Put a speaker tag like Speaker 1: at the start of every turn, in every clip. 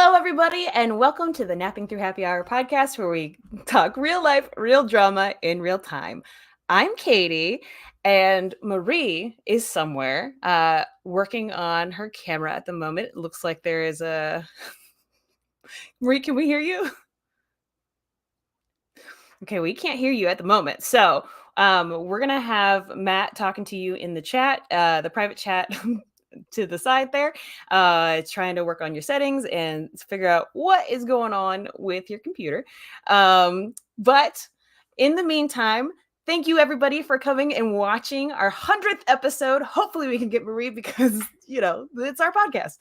Speaker 1: Hello, everybody, and welcome to the Napping Through Happy Hour podcast, where we talk real life, real drama in real time. I'm Katie, and Marie is somewhere working on her camera at the moment. It looks like there is a... Marie, can we hear you? Okay, we can't hear you at the moment. So we're going to have Matt talking to you in the chat, the private chat to the side there. It's trying to work on your settings and figure out what is going on with your computer. But in the meantime, thank you everybody for coming and watching our 100th episode. Hopefully we can get Marie because, it's our podcast.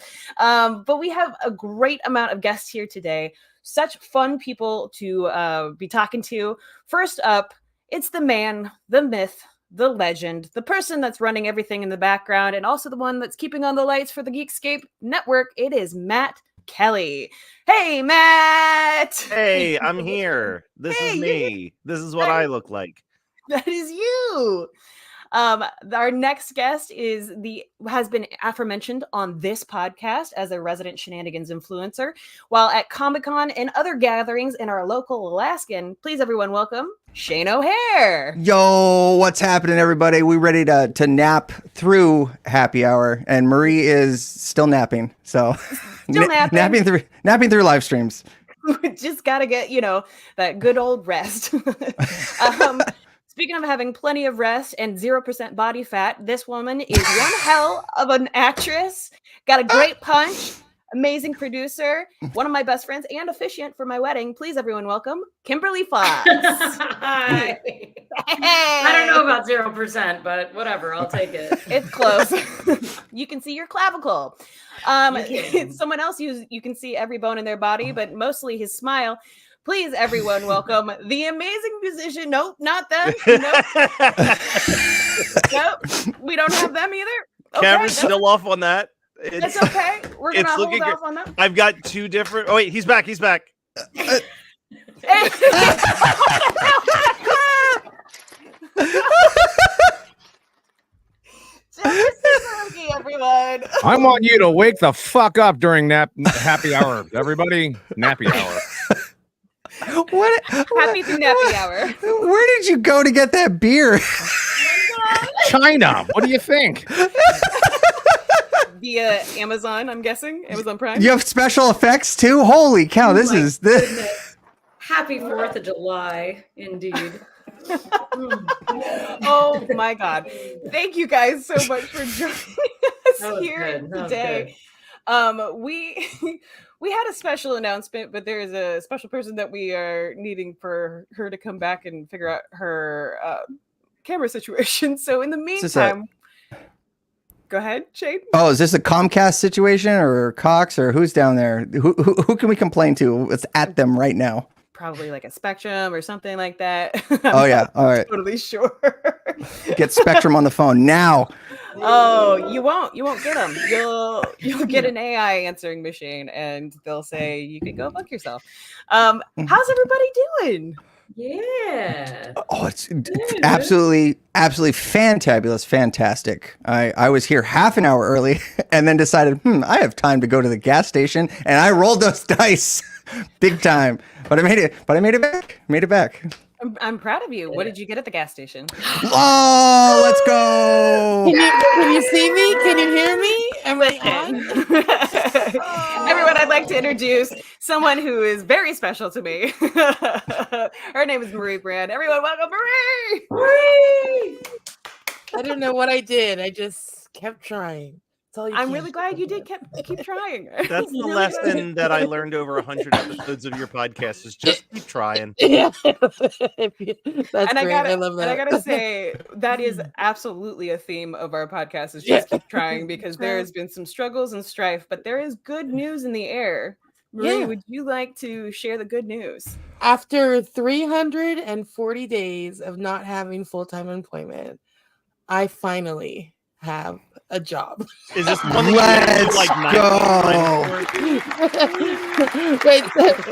Speaker 1: But we have a great amount of guests here today. Such fun people to be talking to. First up, it's the man, the myth, the legend, the person that's running everything in the background, and also the one that's keeping on the lights for the Geekscape Network. It is Matt Kelly. Hey, Matt!
Speaker 2: Hey, I'm here. This is me. This is what I look like.
Speaker 1: That is you. Our next guest has been aforementioned on this podcast as a resident shenanigans influencer while at Comic-Con and other gatherings in our local Alaskan. Please, everyone, welcome Shane O'Hare.
Speaker 3: Yo, what's happening, everybody? We ready to nap through happy hour, and Marie is still napping. So
Speaker 1: Still napping.
Speaker 3: napping through live streams.
Speaker 1: We just gotta get that good old rest. Speaking of having plenty of rest and 0% body fat, this woman is one hell of an actress, got a great punch, amazing producer, one of my best friends, and officiant for my wedding. Please, everyone, welcome Kimberly Fox.
Speaker 4: Hi. Hey. I don't know about 0%, but whatever, I'll take it.
Speaker 1: It's close. You can see your clavicle. Someone else, you can see every bone in their body, but mostly his smile. Please, everyone, welcome the amazing musician. Nope, not them. Nope, we don't have them either. Okay,
Speaker 2: Camera's still off on that.
Speaker 1: It's okay. We're gonna hold off on that.
Speaker 2: I've got two different. Oh wait, he's back. He's back.
Speaker 1: Everyone.
Speaker 5: I want you to wake the fuck up during happy hour. Everybody, nappy hour.
Speaker 3: What?
Speaker 1: Happy through nappy hour.
Speaker 3: Where did you go to get that beer?
Speaker 5: China. What do you think?
Speaker 1: Via Amazon, I'm guessing. Amazon Prime.
Speaker 3: You have special effects too? Holy cow! This is this.
Speaker 4: Goodness. Happy 4th of July, indeed.
Speaker 1: Oh my God! Thank you guys so much for joining us here today. We had a special announcement, but there is a special person that we are needing for her to come back and figure out her camera situation. So in the meantime, go ahead, Shane.
Speaker 3: Oh, is this a Comcast situation or Cox or who's down there? Who can we complain to? It's at them right now.
Speaker 1: Probably like a Spectrum or something like that.
Speaker 3: Oh yeah, all right.
Speaker 1: Totally sure.
Speaker 3: Get Spectrum on the phone now.
Speaker 1: Oh, you won't get them. You'll get an AI answering machine, and they'll say you can go fuck yourself. How's everybody doing?
Speaker 4: Yeah.
Speaker 3: Oh, it's absolutely fantabulous, fantastic. I was here half an hour early, and then decided, I have time to go to the gas station, and I rolled those dice, big time. But I made it back. Made it back.
Speaker 1: I'm proud of you. What did you get at the gas station?
Speaker 3: Oh, let's go.
Speaker 6: Can you see me? Can you hear me? Am I on?
Speaker 1: Everyone, I'd like to introduce someone who is very special to me. Her name is Marie Brand. Everyone, welcome Marie!
Speaker 6: Marie! I don't know what I did. I just kept trying.
Speaker 1: I'm really glad you did keep trying.
Speaker 2: That's the lesson that I learned over 100 episodes of your podcast is just keep trying.
Speaker 6: Yeah. That's great. I love that.
Speaker 1: And I gotta say, that is absolutely a theme of our podcast is just keep trying, because there has been some struggles and strife, but there is good news in the air. Marie, would you like to share the good news?
Speaker 6: After 340 days of not having full-time employment, I finally have a job.
Speaker 2: Is this the one that you
Speaker 3: Let's
Speaker 2: like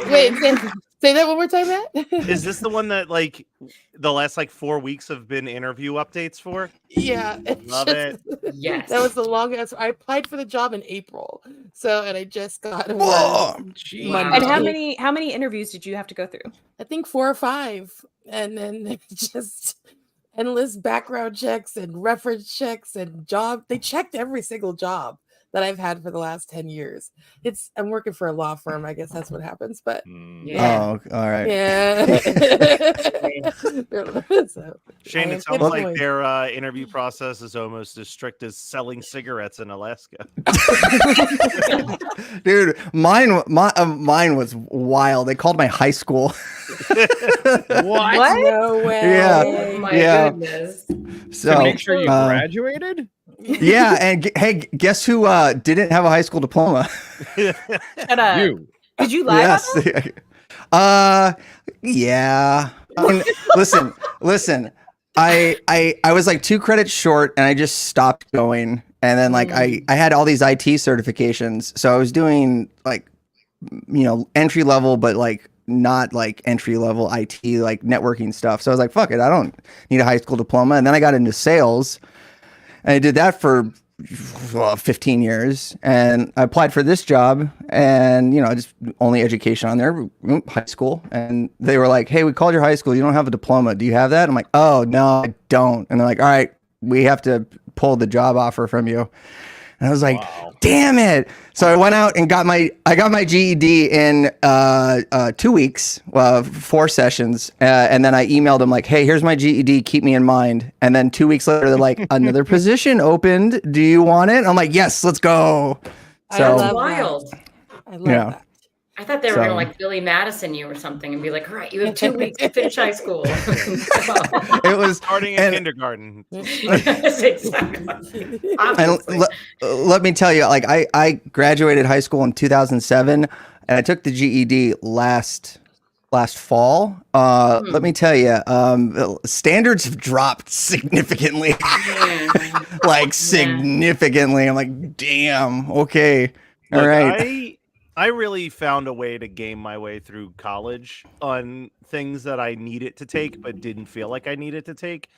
Speaker 6: wait, say that one more time, Matt.
Speaker 2: Is this the one that like the last like 4 weeks have been interview updates for?
Speaker 6: Yeah,
Speaker 2: Love it.
Speaker 4: Yes.
Speaker 6: That was the longest. I applied for the job in April, and I just got
Speaker 3: Whoa.
Speaker 6: Monday.
Speaker 1: And how many interviews did you have to go through?
Speaker 6: I think 4 or 5, and then just endless background checks and reference checks and job. They checked every single job that I've had for the last 10 years. I'm working for a law firm. I guess that's what happens. But
Speaker 3: Oh, all right.
Speaker 6: yeah.
Speaker 2: Shane, it sounds like their interview process is almost as strict as selling cigarettes in Alaska.
Speaker 3: Dude, mine was wild. They called my high school.
Speaker 1: What?
Speaker 6: No way.
Speaker 3: Yeah.
Speaker 4: Oh my goodness.
Speaker 3: So
Speaker 5: to make sure you graduated?
Speaker 3: Yeah, and hey, guess who didn't have a high school diploma?
Speaker 1: Shut up.
Speaker 5: You.
Speaker 1: Did you lie about that?
Speaker 3: Yeah. Listen. I was like 2 credits short, and I just stopped going. And then like I had all these IT certifications, so I was doing like entry level, but like not like entry level IT like networking stuff. So I was like, fuck it, I don't need a high school diploma. And then I got into sales, and I did that for 15 years. And I applied for this job, and just only education on there, high school. And they were like, hey, we called your high school. You don't have a diploma. Do you have that? I'm like, oh no, I don't. And they're like, all right, we have to pull the job offer from you. And I was like, damn it. So I went out and got my GED in 2 weeks, 4 sessions. And then I emailed them like, hey, here's my GED. Keep me in mind. And then 2 weeks later, they're like, another position opened. Do you want it? I'm like, yes, let's go. So
Speaker 6: I love
Speaker 4: wild.
Speaker 6: That. I love that.
Speaker 4: I thought they were going to like Billy Madison you or something and be like, all right, you have 2 weeks to finish high school.
Speaker 3: It was
Speaker 2: starting in kindergarten.
Speaker 4: Yes, exactly.
Speaker 3: And let me tell you, like I graduated high school in 2007, and I took the GED last fall. Let me tell you, standards have dropped significantly. Significantly. I'm like, damn, okay. All right.
Speaker 2: I really found a way to game my way through college on things that I needed to take but didn't feel like I needed to take.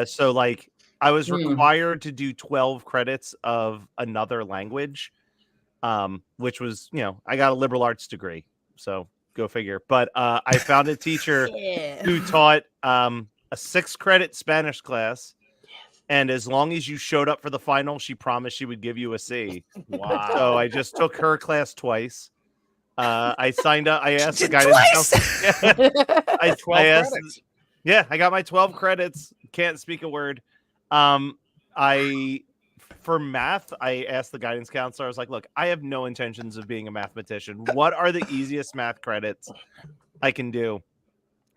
Speaker 2: So like I was required to do 12 credits of another language, which was, I got a liberal arts degree. So go figure. But I found a teacher who taught a 6-credit Spanish class. And as long as you showed up for the final, she promised she would give you a C. Wow. So I just took her class twice. I signed up. I asked the guidance counselor. I got my 12 credits. Can't speak a word. For math, I asked the guidance counselor. I was like, look, I have no intentions of being a mathematician. What are the easiest math credits I can do?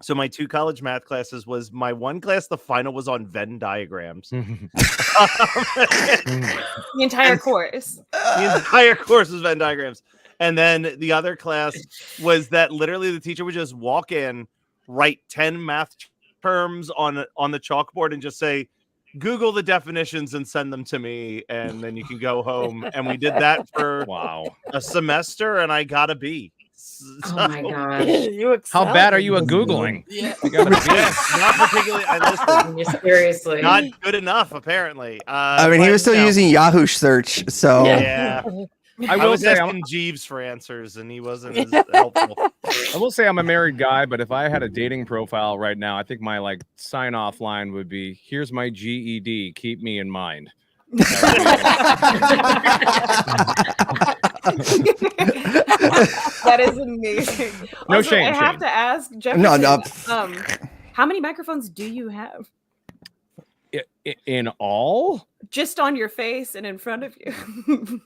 Speaker 2: So my 2 college math classes was my one class. The final was on Venn diagrams.
Speaker 1: The entire course.
Speaker 2: The entire course was Venn diagrams. And then the other class was that literally the teacher would just walk in, write 10 math terms on the chalkboard and just say, Google the definitions and send them to me. And then you can go home. And we did that for a semester, and I got a B.
Speaker 4: Oh my gosh!
Speaker 5: How bad are you at Googling?
Speaker 6: Yeah,
Speaker 2: not particularly.
Speaker 4: Seriously,
Speaker 2: not good enough. Apparently,
Speaker 3: I mean, he was still using Yahoo search. So
Speaker 2: yeah, I was asking Jeeves for answers, and he wasn't as helpful.
Speaker 5: I will say I'm a married guy, but if I had a dating profile right now, I think my sign off line would be, "Here's my GED. Keep me in mind."
Speaker 1: That is amazing.
Speaker 5: No
Speaker 1: also,
Speaker 5: shame.
Speaker 1: I have to ask Jefferson,
Speaker 3: No.
Speaker 1: How many microphones do you have?
Speaker 5: In all?
Speaker 1: Just on your face and in front of you.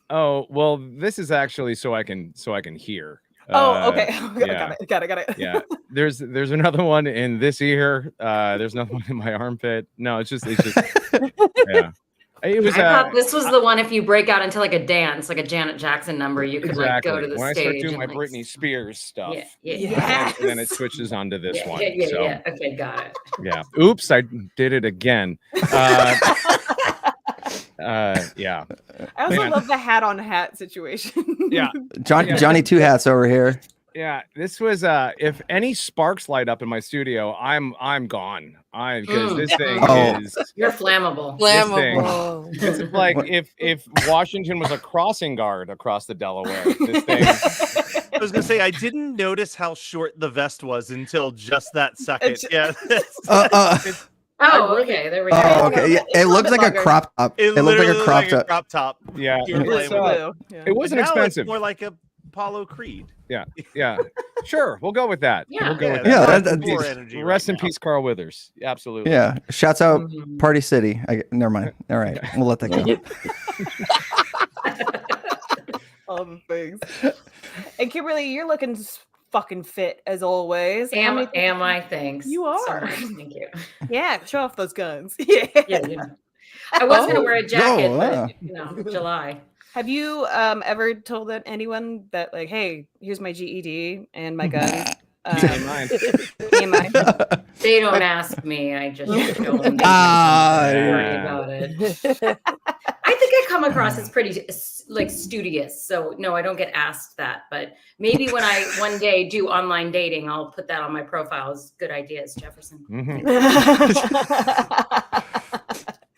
Speaker 5: Oh, well, this is actually so I can hear.
Speaker 1: Oh, okay.
Speaker 5: Yeah.
Speaker 1: Got it.
Speaker 5: Yeah. There's another one in this ear. There's another one in my armpit. No, it's just yeah. It was.
Speaker 4: I thought this was the one. If you break out into like a dance, like a Janet Jackson number, you could like go to the
Speaker 5: when
Speaker 4: stage.
Speaker 5: I start doing my
Speaker 4: like,
Speaker 5: Britney Spears stuff,
Speaker 1: Yes.
Speaker 5: and then it switches onto this one.
Speaker 4: Yeah. Okay, got it.
Speaker 5: Yeah. Oops, I did it again. Yeah.
Speaker 1: I also
Speaker 5: Man.
Speaker 1: love the hat on hat situation.
Speaker 5: Yeah.
Speaker 3: Johnny Two Hats over here.
Speaker 5: Yeah, this was if any sparks light up in my studio, I'm gone. Because this thing
Speaker 3: Oh.
Speaker 5: is
Speaker 4: You're flammable.
Speaker 6: Flammable.
Speaker 5: This is like if Washington was a crossing guard across the Delaware. This thing.
Speaker 2: I was gonna say I didn't notice how short the vest was until just that second. Yeah.
Speaker 4: Oh, okay. There we go.
Speaker 3: Oh, okay. Yeah, it looks like a crop top.
Speaker 2: It
Speaker 3: looked like
Speaker 2: literally
Speaker 3: a crop top.
Speaker 2: crop top.
Speaker 5: Yeah,
Speaker 2: Pure
Speaker 5: it's,
Speaker 2: flammable.
Speaker 5: it wasn't
Speaker 2: Now
Speaker 5: expensive.
Speaker 2: It's more like a Apollo Creed.
Speaker 5: Yeah. Sure, we'll go with that.
Speaker 4: Yeah.
Speaker 5: We'll go with
Speaker 3: Yeah,
Speaker 5: that.
Speaker 2: More energy
Speaker 5: Rest
Speaker 2: right
Speaker 5: in
Speaker 2: now.
Speaker 5: peace, Carl Withers. Absolutely.
Speaker 3: Yeah. Shouts out Party City. Never mind. All right. We'll let that go.
Speaker 1: All the things. And Kimberly, you're looking fucking fit as always.
Speaker 4: Am I? Thanks.
Speaker 1: You are.
Speaker 4: Sorry. Thank you.
Speaker 1: Yeah, show off those guns.
Speaker 4: Yeah. I was going to wear a jacket,
Speaker 3: wow.
Speaker 4: but July.
Speaker 1: Have you ever told anyone that, like, hey, here's my GED and my guns?
Speaker 5: Keep in mind.
Speaker 1: Me and mine.
Speaker 4: They don't ask me. I just show them. Worry about it. I think I come across as pretty like studious. So no, I don't get asked that. But maybe when I one day do online dating, I'll put that on my profile as good ideas, Jefferson.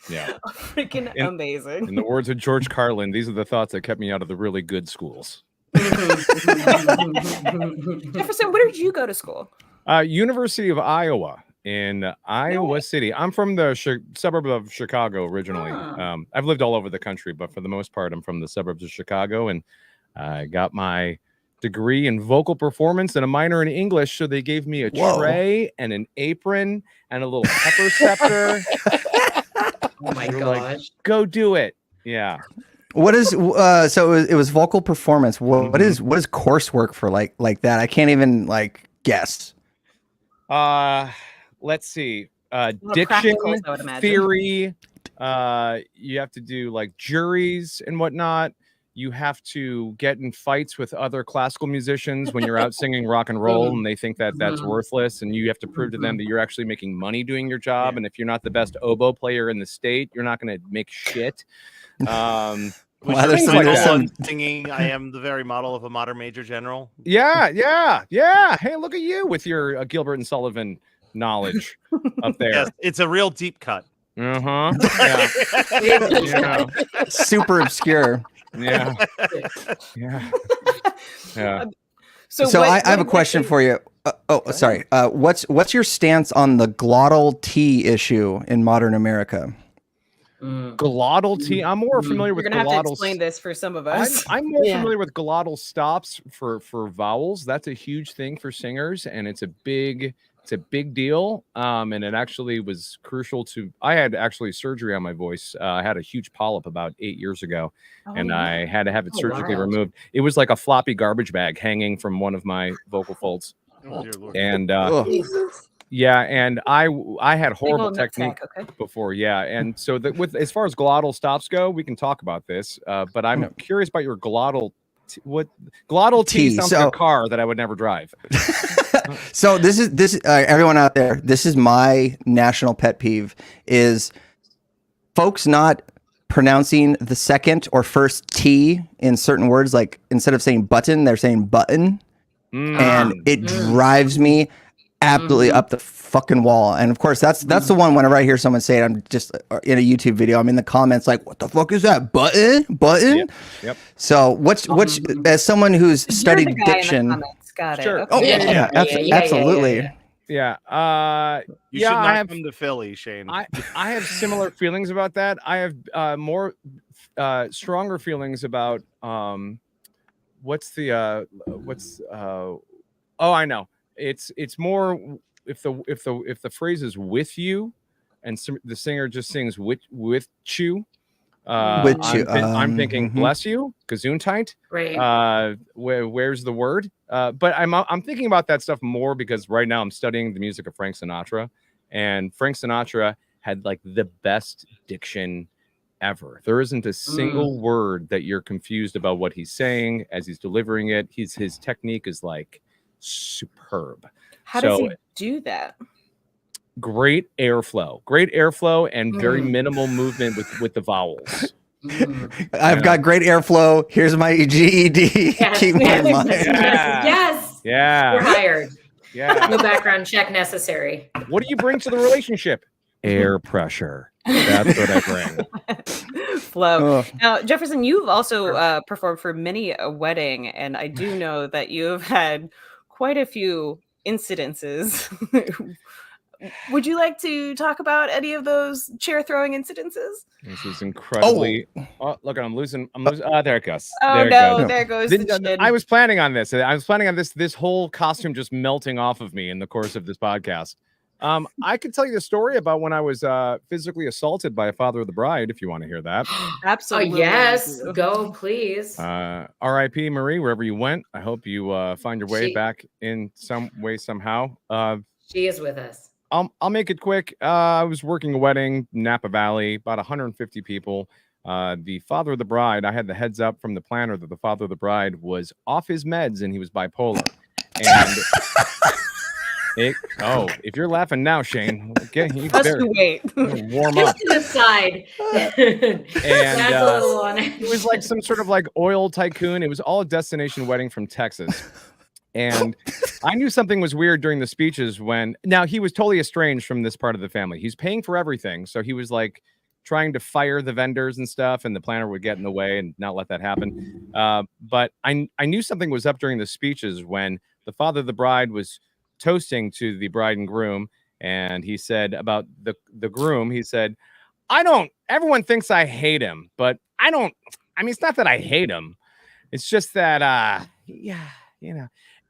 Speaker 5: Yeah.
Speaker 1: Freaking amazing.
Speaker 5: In the words of George Carlin, these are the thoughts that kept me out of the really good schools.
Speaker 1: Jefferson, where did you go to school?
Speaker 5: University of Iowa in Iowa City. I'm from the suburb of Chicago originally. I've lived all over the country, but for the most part, I'm from the suburbs of Chicago, and I got my degree in vocal performance and a minor in English. So they gave me a tray and an apron and a little pepper scepter.
Speaker 4: Oh my gosh.
Speaker 5: Like, go do it. Yeah.
Speaker 3: What is so it was vocal performance. What is coursework for like that? I can't even like guess.
Speaker 5: Let's see. Diction, theory. You have to do like juries and whatnot. You have to get in fights with other classical musicians when you're out singing rock and roll, and they think that that's worthless, and you have to prove to them that you're actually making money doing your job. And if you're not the best oboe player in the state, you're not going to make shit.
Speaker 2: Singing, I am the very model of a modern major general.
Speaker 5: Yeah. Hey, look at you with your Gilbert and Sullivan knowledge up there.
Speaker 2: Yes, it's a real deep cut.
Speaker 5: Yeah.
Speaker 3: Super obscure.
Speaker 5: Yeah.
Speaker 3: So I have a question for you. Sorry. What's your stance on the glottal T issue in modern America?
Speaker 5: Glottal T. I'm more familiar with
Speaker 1: You're gonna
Speaker 5: glottal.
Speaker 1: have to explain this for some of us.
Speaker 5: I'm more familiar with glottal stops for vowels. That's a huge thing for singers, and it's a big deal. And it actually was crucial to. I had actually surgery on my voice. I had a huge polyp about 8 years ago, and I had to have it surgically removed. It was like a floppy garbage bag hanging from one of my vocal folds.
Speaker 2: Oh, dear Lord.
Speaker 5: And yeah, and I had horrible technique before. Yeah, and so with as far as glottal stops go, we can talk about this. But I'm curious about your glottal. What glottal T sounds like a car that I would never drive.
Speaker 3: So this is everyone out there. This is my national pet peeve: is folks not pronouncing the second or first T in certain words. Like instead of saying button, they're saying button, and it drives me absolutely up the fucking wall. And of course, that's the one. Whenever I hear someone say it, I'm just in a YouTube video. I'm in the comments like, "What the fuck is that button?"
Speaker 5: Yep.
Speaker 3: So what's as someone who's studied diction?
Speaker 1: Got it.
Speaker 5: Sure.
Speaker 1: Okay.
Speaker 3: Oh yeah, absolutely.
Speaker 5: Yeah.
Speaker 2: You should not come to Philly, Shane.
Speaker 5: I have similar feelings about that. I have more stronger feelings about oh, I know. It's more if the phrase is with you, and the singer just sings with you. I'm thinking bless you, gesundheit.
Speaker 4: Right.
Speaker 5: Where's the word? But I'm thinking about that stuff more because right now I'm studying the music of Frank Sinatra, and Frank Sinatra had like the best diction ever. There isn't a single word that you're confused about what he's saying as he's delivering it. His technique is like superb.
Speaker 1: How does he do that?
Speaker 5: great airflow, and very minimal movement with the vowels.
Speaker 3: I've got great airflow. Here's my GED.
Speaker 4: Yes,
Speaker 3: Keep
Speaker 4: yes,
Speaker 3: my mind.
Speaker 4: yes.
Speaker 5: Yeah.
Speaker 4: You're hired.
Speaker 5: Yeah.
Speaker 4: No background check necessary.
Speaker 5: What do you bring to the relationship? Air pressure. That's what I bring.
Speaker 1: Flow. Now, Jefferson, you've also performed for many a wedding, and I do know that you have had quite a few incidences. Would you like to talk about any of those chair throwing incidences?
Speaker 5: This is incredibly. Oh, look, I'm losing. There it goes.
Speaker 1: Oh
Speaker 5: there
Speaker 1: no,
Speaker 5: it goes.
Speaker 1: there goes the chin.
Speaker 5: I was planning on this. I was planning on this whole costume just melting off of me in the course of this podcast. I could tell you the story about when I was physically assaulted by a father of the bride, if you want to hear that.
Speaker 1: Absolutely.
Speaker 4: Oh, yes. Go, please.
Speaker 5: R.I.P. Marie, wherever you went. I hope you find your way back in some way, somehow.
Speaker 4: She is with us.
Speaker 5: I'll make it quick. I was working a wedding, Napa Valley, about 150 people. The father of the bride, I had the heads up from the planner that the father of the bride was off his meds and he was bipolar. And if you're laughing now, Shane, you better
Speaker 1: wait.
Speaker 5: warm
Speaker 4: Just
Speaker 5: up.
Speaker 4: to the side.
Speaker 5: And
Speaker 4: it
Speaker 5: was like some sort of like oil tycoon. It was all a destination wedding from Texas. And I knew something was weird during the speeches now he was totally estranged from this part of the family. He's paying for everything. So he was like trying to fire the vendors and stuff, and the planner would get in the way and not let that happen. But I knew something was up during the speeches when the father of the bride was toasting to the bride and groom. And he said about the groom, he said, everyone thinks I hate him, but it's not that I hate him. It's just that,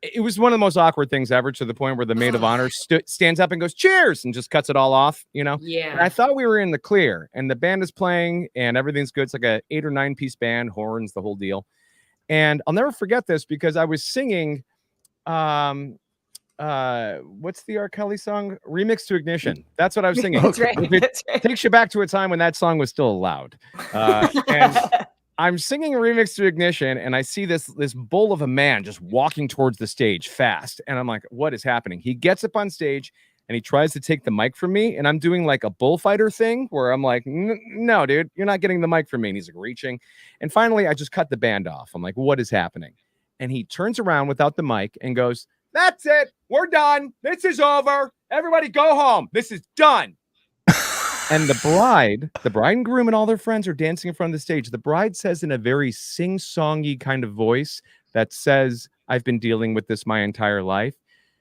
Speaker 5: it was one of the most awkward things ever, to the point where the maid of honor stands up and goes, cheers, and just cuts it all off, Yeah. And I thought we were in the clear, and the band is playing and everything's good. It's like a 8 or 9 piece band, horns, the whole deal. And I'll never forget this because I was singing, what's the R. Kelly song? Remix to Ignition. That's what I was singing.
Speaker 1: That's right. That's right.
Speaker 5: Takes you back to a time when that song was still allowed. And I'm singing a remix to Ignition, and I see this bull of a man just walking towards the stage fast. And I'm like, what is happening? He gets up on stage and he tries to take the mic from me. And I'm doing like a bullfighter thing where I'm like, no, dude, you're not getting the mic from me. And he's like reaching. And finally, I just cut the band off. I'm like, what is happening? And he turns around without the mic and goes, that's it. We're done. This is over. Everybody go home. This is done. And the bride and groom and all their friends are dancing in front of the stage. The bride says in a very sing-songy kind of voice that says, I've been dealing with this my entire life.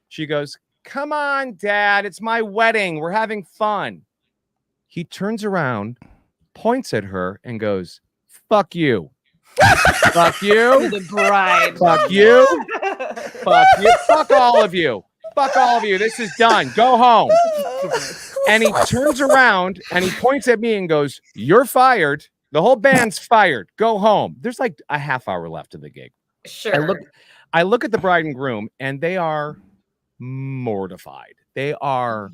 Speaker 5: She goes, come on, Dad, it's my wedding. We're having fun. He turns around, points at her, and goes, fuck you. Fuck you.
Speaker 1: The bride.
Speaker 5: Fuck you. Fuck you. Fuck all of you. Fuck all of you. This is done. Go home. And he turns around and he points at me and goes, you're fired. The whole band's fired. Go home. There's like a half hour left of the gig.
Speaker 4: Sure.
Speaker 5: I look at the bride and groom and they are mortified. They are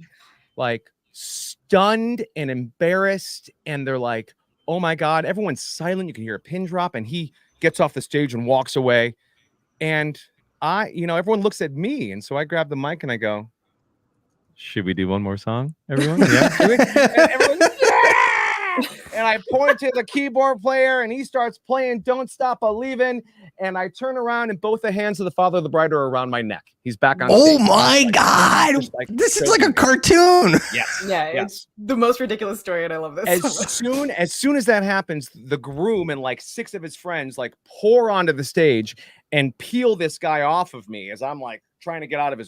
Speaker 5: like stunned and embarrassed. And they're like, oh my God, everyone's silent. You can hear a pin drop. And he gets off the stage and walks away. And everyone looks at me. And so I grab the mic and I go, should we do one more song, everyone? Yeah. And everyone, yeah! And I point to the keyboard player and he starts playing Don't Stop Believin'. And I turn around and both the hands of the father of the bride are around my neck. He's back on
Speaker 3: Oh
Speaker 5: stage.
Speaker 3: my God. This is like a cartoon.
Speaker 5: Yes.
Speaker 1: Yeah, it's the most ridiculous story, and I love this.
Speaker 5: As soon as that happens, the groom and like 6 of his friends like pour onto the stage and peel this guy off of me as I'm like trying to get out of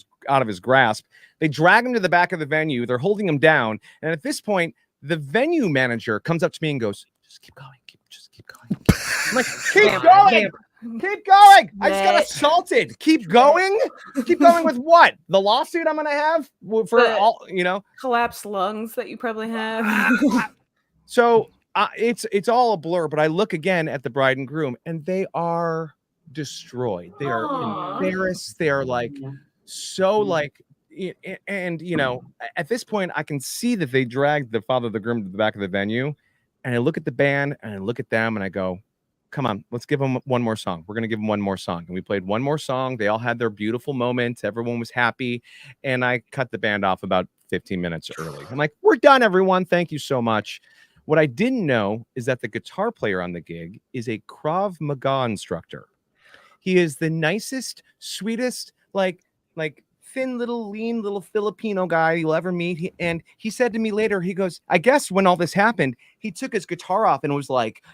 Speaker 5: his grasp. They drag him to the back of the venue. They're holding him down. And at this point, the venue manager comes up to me and goes, just keep going. Just keep going. I'm like, keep going. Keep going. I just got assaulted. Keep going. Keep going with what? The lawsuit I'm going to have for all,
Speaker 1: collapsed lungs that you probably have.
Speaker 5: So it's all a blur, but I look again at the bride and groom and they are destroyed. They are embarrassed. They are like, so like, and at this point I can see that they dragged the father of the groom to the back of the venue. And I look at the band and I look at them and I go, come on, let's give them one more song. We're going to give them one more song. And we played one more song. They all had their beautiful moments. Everyone was happy. And I cut the band off about 15 minutes early. I'm like, we're done, everyone. Thank you so much. What I didn't know is that the guitar player on the gig is a Krav Maga instructor. He is the nicest, sweetest, like thin little, lean little Filipino guy you'll ever meet. And he said to me later, he goes, I guess when all this happened, he took his guitar off and was like,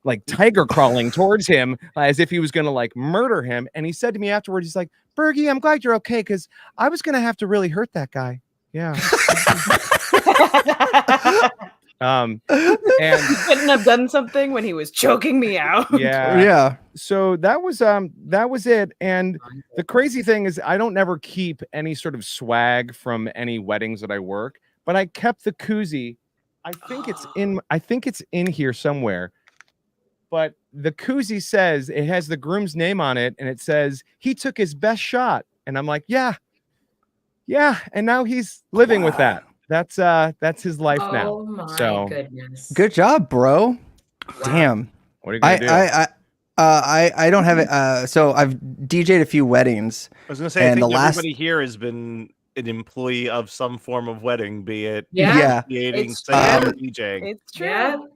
Speaker 5: like tiger crawling towards him as if he was going to like murder him. And he said to me afterwards, he's like, Bergie, I'm glad you're okay, because I was going to have to really hurt that guy. Yeah. And
Speaker 1: he couldn't have done something when he was choking me out.
Speaker 5: Yeah. So that was it. And the crazy thing is I don't never keep any sort of swag from any weddings that I work, but I kept the koozie. I think it's in here somewhere. But the koozie says, it has the groom's name on it, and it says he took his best shot. And I'm like, yeah. And now he's living with that. That's his life now.
Speaker 4: Oh my goodness.
Speaker 3: Good job, bro. Wow. Damn.
Speaker 5: What are you gonna do?
Speaker 3: I don't have it. So I've DJ'd a few weddings.
Speaker 2: I was gonna say, I think everybody here has been an employee of some form of wedding, be it DJing, DJing.
Speaker 1: It's true.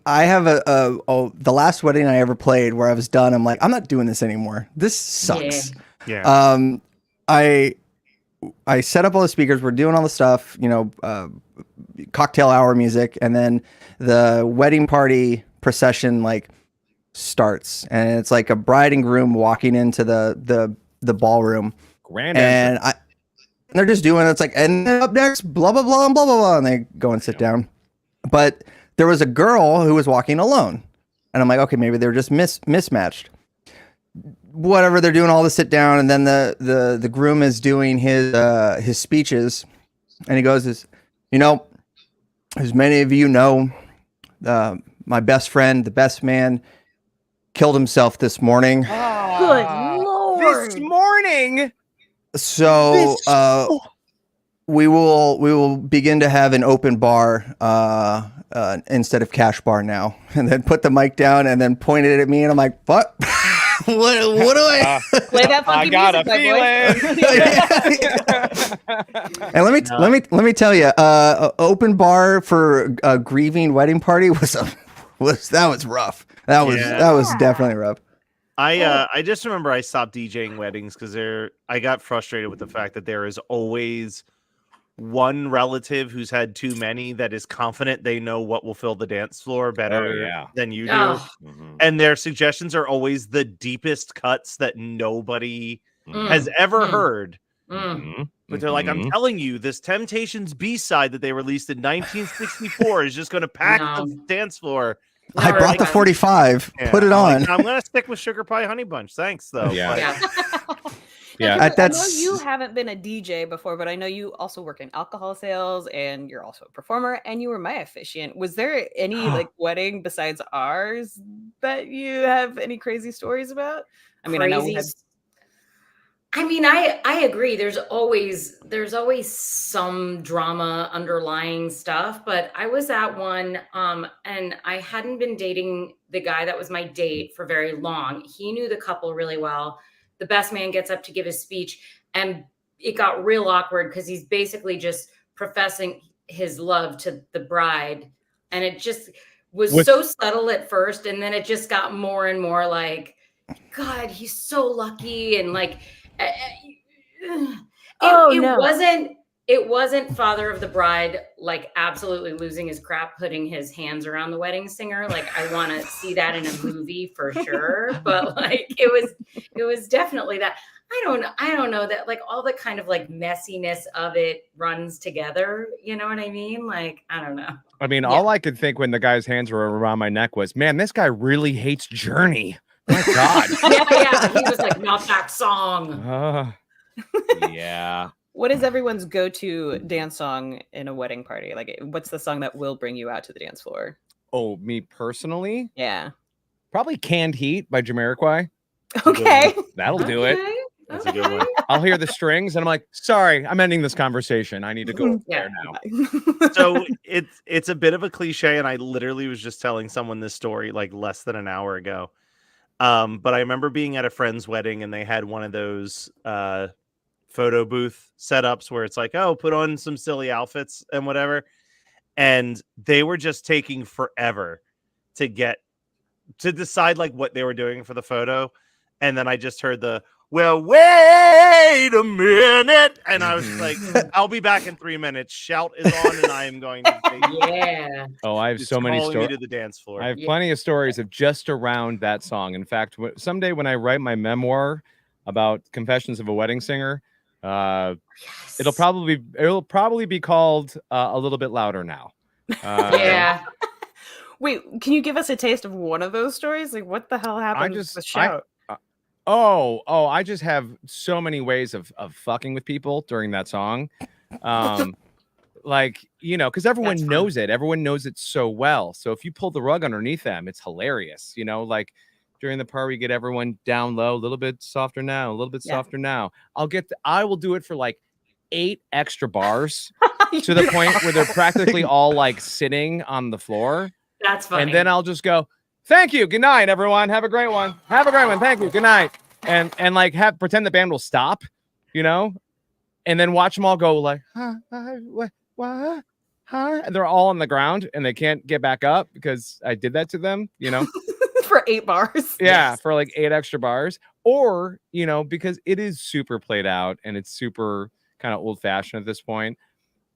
Speaker 3: I have the last wedding I ever played where I was done. I'm like, I'm not doing this anymore. This sucks.
Speaker 2: Yeah.
Speaker 3: I set up all the speakers. We're doing all the stuff, cocktail hour music, and then the wedding party procession like starts, and it's like a bride and groom walking into the ballroom.
Speaker 5: Grand
Speaker 3: and they're just doing it's like, and then up next, blah blah blah and blah blah blah, and they go and sit down. But there was a girl who was walking alone, and I'm like, okay, maybe they're just mismatched. Whatever, they're doing all the sit down, and then the groom is doing his speeches, and he goes, as many of you know, my best friend, the best man, killed himself this morning.
Speaker 1: Good Lord.
Speaker 5: This morning.
Speaker 3: So we will begin to have an open bar instead of cash bar now, and then put the mic down and then pointed at me, and I'm like, what? What do I
Speaker 1: play that funky
Speaker 5: I got
Speaker 1: music,
Speaker 5: a feeling.
Speaker 3: And let me tell you, open bar for a grieving wedding party was rough. That was definitely rough.
Speaker 2: I just remember I stopped DJing weddings because I got frustrated with the fact that there is always one relative who's had too many that is confident they know what will fill the dance floor better than you do.
Speaker 4: Mm-hmm.
Speaker 2: And their suggestions are always the deepest cuts that nobody has ever heard. But they're like, I'm telling you, this Temptations B-side that they released in 1964 is just going to pack the dance floor.
Speaker 3: I brought the 45. Put it on.
Speaker 2: Like, I'm going to stick with Sugar Pie Honey Bunch. Thanks, though.
Speaker 1: Yeah. I know you haven't been a DJ before, but I know you also work in alcohol sales, and you're also a performer, and you were my officiant. Was there any wedding besides ours that you have any crazy stories about? I mean,
Speaker 4: I agree. There's always some drama underlying stuff, but I was at one, and I hadn't been dating the guy that was my date for very long. He knew the couple really well. The best man gets up to give his speech, and it got real awkward because he's basically just professing his love to the bride. And it just was so subtle at first. And then it just got more and more like, God, he's so lucky. And like, it wasn't father of the bride, like absolutely losing his crap, putting his hands around the wedding singer. Like, I want to see that in a movie for sure. But like, it was definitely that. I don't know that like all the kind of like messiness of it runs together. You know what I mean? Like, I don't know.
Speaker 5: I mean, all I could think when the guy's hands were around my neck was, man, this guy really hates Journey. My God.
Speaker 4: Yeah. He was like, not that song.
Speaker 5: Yeah.
Speaker 1: What is everyone's go-to dance song in a wedding party? Like, what's the song that will bring you out to the dance floor?
Speaker 5: Oh, me personally?
Speaker 1: Yeah.
Speaker 5: Probably Canned Heat by Jamiroquai.
Speaker 1: Okay.
Speaker 5: That'll do it.
Speaker 2: That's a good one.
Speaker 5: I'll hear the strings and I'm like, sorry, I'm ending this conversation. I need to go there now.
Speaker 2: So it's a bit of a cliche, and I literally was just telling someone this story like less than an hour ago. But I remember being at a friend's wedding, and they had one of those photo booth setups where it's like, oh, put on some silly outfits and whatever. And they were just taking forever to decide like what they were doing for the photo. And then I just heard well, wait a minute. And I was like, I'll be back in 3 minutes. Shout is on, and I am going to take
Speaker 4: Yeah.
Speaker 5: Oh, I have so many stories
Speaker 2: to the dance floor.
Speaker 5: I have plenty of stories of just around that song. In fact, someday when I write my memoir about Confessions of a Wedding Singer, it'll probably be called A Little Bit Louder Now.
Speaker 4: Yeah.
Speaker 1: Wait, can you give us a taste of one of those stories? Like, what the hell happened with Shout?
Speaker 5: I just have so many ways of fucking with people during that song. Like, you know, because everyone knows it. Everyone knows it so well. So if you pull the rug underneath them, it's hilarious. You know, like during the part, we get everyone down low, a little bit softer now, a little bit softer now. I will do it for like 8 extra bars to the point where they're practically all like sitting on the floor.
Speaker 4: That's funny.
Speaker 5: And then I'll just go, thank you. Good night, everyone. Have a great one. Have a great one. Thank you. Good night. And like pretend the band will stop, you know, and then watch them all go like, what? And they're all on the ground and they can't get back up because I did that to them, you know,
Speaker 1: for 8 bars.
Speaker 5: Yeah,
Speaker 1: Yes.
Speaker 5: for like 8 extra bars, or, you know, because it is super played out and it's super kind of old fashioned at this point.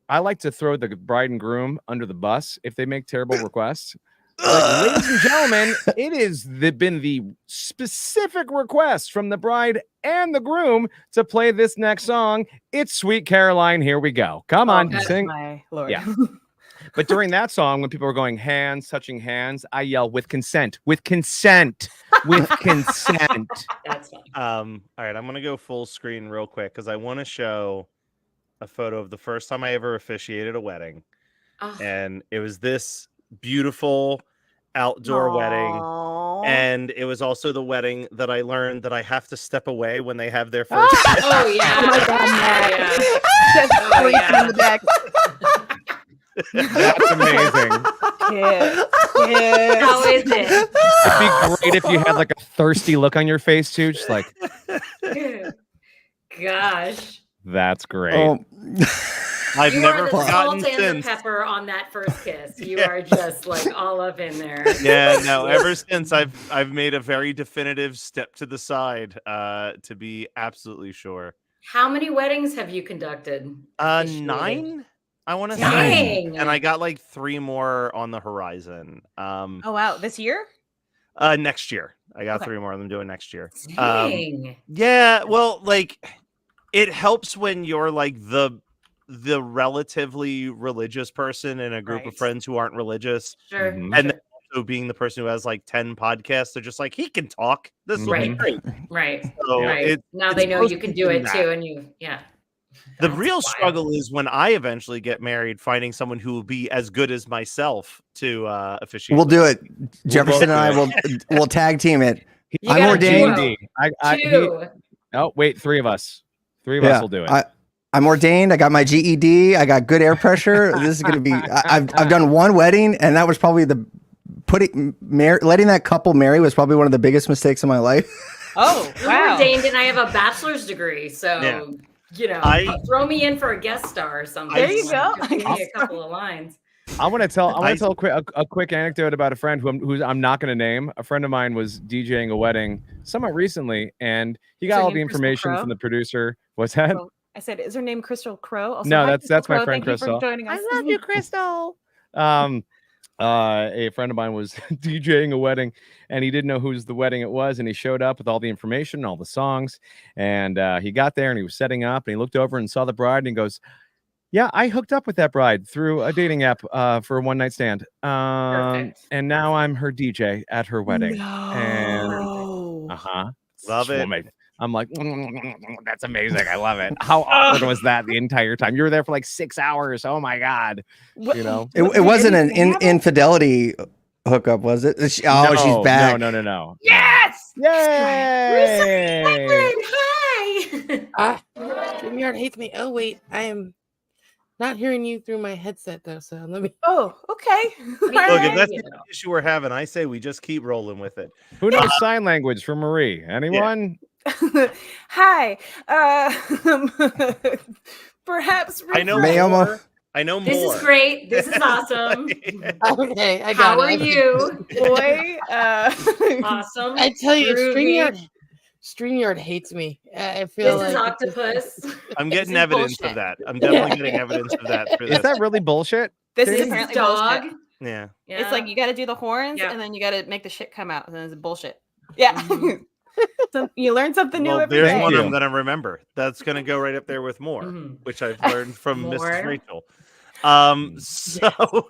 Speaker 5: I like to throw the bride and groom under the bus if they make terrible requests. Like, ladies and gentlemen, it is been the specific request from the bride and the groom to play this next song. It's Sweet Caroline. Here we go. Come on, sing.
Speaker 1: My Lord.
Speaker 5: Yeah. But during that song, when people are going hands, touching hands, I yell with consent, with consent, with consent.
Speaker 4: That's funny.
Speaker 2: All right, I'm gonna go full screen real quick because I want to show a photo of the first time I ever officiated a wedding, and it was this beautiful outdoor wedding, and it was also the wedding that I learned that I have to step away when they have their first.
Speaker 4: Oh yeah!
Speaker 1: Oh my God,
Speaker 4: yeah.
Speaker 1: In the back.
Speaker 5: That's amazing.
Speaker 4: How is it?
Speaker 5: It'd be great if you had like a thirsty look on your face too, just like.
Speaker 4: Gosh.
Speaker 5: That's great.
Speaker 3: Oh.
Speaker 2: I've
Speaker 4: You
Speaker 2: never
Speaker 4: are the
Speaker 2: forgotten
Speaker 4: salt and
Speaker 2: since.
Speaker 4: the pepper on that first kiss. You are just like all up in there.
Speaker 2: Yeah, no. Ever since I've made a very definitive step to the side, to be absolutely sure.
Speaker 4: How many weddings have you conducted?
Speaker 2: 9. I want to say,
Speaker 4: Dang.
Speaker 2: and I got like 3 more on the horizon.
Speaker 1: Oh wow, this year?
Speaker 2: Next year. I got
Speaker 1: Okay.
Speaker 2: 3 more of them doing next year.
Speaker 4: Dang.
Speaker 2: Yeah, well, like it helps when you're like the relatively religious person in a group of
Speaker 1: Right.
Speaker 2: friends who aren't religious,
Speaker 4: Sure.
Speaker 5: Mhm.
Speaker 2: and then also being the person who has like 10 podcasts. They're just like, he can talk. This will be
Speaker 4: Right.
Speaker 2: great.
Speaker 4: Right.
Speaker 2: So
Speaker 4: Right. Now they know you can do it too, and you, yeah.
Speaker 2: The
Speaker 4: That's
Speaker 2: real
Speaker 4: wild.
Speaker 2: struggle is when I eventually get married, finding someone who will be as good as myself to officiate.
Speaker 3: We'll
Speaker 2: with
Speaker 3: do
Speaker 2: me.
Speaker 3: it. Jefferson and I will tag team it.
Speaker 4: You
Speaker 3: I'm
Speaker 4: got a
Speaker 3: ordained.
Speaker 4: duo.
Speaker 5: 2. Oh, wait, 3 of us. 3 of us will do it.
Speaker 3: I'm ordained. I got my GED. I got good air pressure. This is going to be. I've done one wedding, and that was probably letting that couple marry was probably one of the biggest mistakes in my life.
Speaker 1: Oh
Speaker 4: I'm
Speaker 1: wow.
Speaker 4: ordained and I have a bachelor's degree, so
Speaker 2: Yeah.
Speaker 4: you know, throw me in for a guest star or something.
Speaker 1: There you go.
Speaker 4: Just give me a couple of lines.
Speaker 5: I want to tell a quick anecdote about a friend who I'm not going to name. A friend of mine was DJing a wedding somewhat recently, and he got
Speaker 1: her
Speaker 5: all
Speaker 1: name
Speaker 5: the
Speaker 1: Crystal
Speaker 5: information
Speaker 1: Crow?
Speaker 5: from the producer. What's that?
Speaker 1: Oh, I said, is her name Crystal Crow? Also,
Speaker 5: No,
Speaker 1: hi,
Speaker 5: that's
Speaker 1: Crystal
Speaker 5: my
Speaker 1: Crow.
Speaker 5: friend
Speaker 1: Thank you for
Speaker 5: Crystal.
Speaker 1: joining us.
Speaker 5: I love you, Crystal. A friend of mine was DJing a wedding, and he didn't know whose the wedding it was, and he showed up with all the information, all the songs, and he got there and he was setting up, and he looked over and saw the bride, and he goes, "Yeah, I hooked up with that bride through a dating app for a one-night stand, and now I'm her DJ at her wedding."
Speaker 1: No.
Speaker 5: And
Speaker 2: Love it.
Speaker 5: I'm like, that's amazing. I love it. How awkward was that the entire time? You were there for like 6 hours. Oh my God. You know,
Speaker 3: It wasn't an infidelity hookup, was it? She's back.
Speaker 5: No.
Speaker 1: Yes.
Speaker 5: Yay!
Speaker 4: Hi.
Speaker 6: StreamYard hates me. Oh wait, I am not hearing you through my headset though. So let me.
Speaker 1: Oh, okay.
Speaker 2: Look, if that's the issue we're having, I say we just keep rolling with it.
Speaker 5: Who knows sign language for Marie? Anyone?
Speaker 1: Hi. Perhaps
Speaker 2: I know
Speaker 3: May
Speaker 2: more. I know
Speaker 4: This
Speaker 2: more.
Speaker 4: is great. This is awesome.
Speaker 6: Okay, I got
Speaker 4: How are
Speaker 6: it.
Speaker 4: you?
Speaker 1: boy.
Speaker 4: Awesome.
Speaker 6: I tell you,
Speaker 4: Groovy.
Speaker 6: StreamYard hates me. I feel
Speaker 4: This is
Speaker 6: like it just-
Speaker 4: Octopus.
Speaker 2: I'm getting
Speaker 1: is
Speaker 2: evidence
Speaker 1: bullshit.
Speaker 2: of that. I'm definitely getting evidence of that for
Speaker 5: Is
Speaker 2: this.
Speaker 5: that really bullshit?
Speaker 1: This is
Speaker 4: This is
Speaker 1: apparently
Speaker 4: dog.
Speaker 1: bullshit.
Speaker 2: Yeah.
Speaker 4: Yeah.
Speaker 1: It's like you got to do the horns
Speaker 4: Yeah.
Speaker 1: and then you got to make the shit come out, and then it's bullshit. Yeah.
Speaker 4: Mhm.
Speaker 1: So you learn something new
Speaker 2: Well,
Speaker 1: every
Speaker 2: there's
Speaker 1: day.
Speaker 2: one
Speaker 5: you.
Speaker 2: I'm gonna remember. That's gonna go right up there with more,
Speaker 4: Mhm.
Speaker 2: which I've learned from Mrs.
Speaker 4: More?
Speaker 2: Rachel. So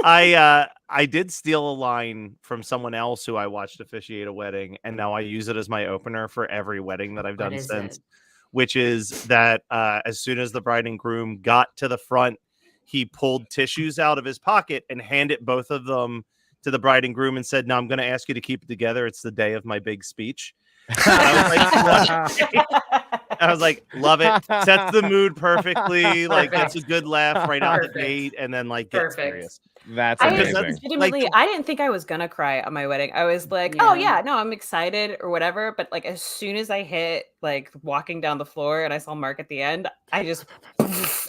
Speaker 2: I did steal a line from someone else who I watched officiate a wedding, and now I use it as my opener for every wedding that I've
Speaker 4: What
Speaker 2: done
Speaker 4: is
Speaker 2: since.
Speaker 4: it?
Speaker 2: Which is that as soon as the bride and groom got to the front, he pulled tissues out of his pocket and handed both of them to the bride and groom and said, "No, I'm going to ask you to keep it together. It's the day of my big speech." I was like, love it. Sets the mood perfectly. Like, gets a good laugh right out the
Speaker 4: Perfect.
Speaker 2: gate, and then like gets
Speaker 4: Perfect.
Speaker 2: serious.
Speaker 5: That's
Speaker 1: I
Speaker 2: Because
Speaker 5: amazing.
Speaker 2: that's
Speaker 1: legitimately,
Speaker 2: like-
Speaker 1: I didn't think I was gonna cry at my wedding. I was like, oh
Speaker 4: Yeah.
Speaker 1: yeah, no, I'm excited or whatever. But like as soon as I hit like walking down the floor and I saw Mark at the end, I just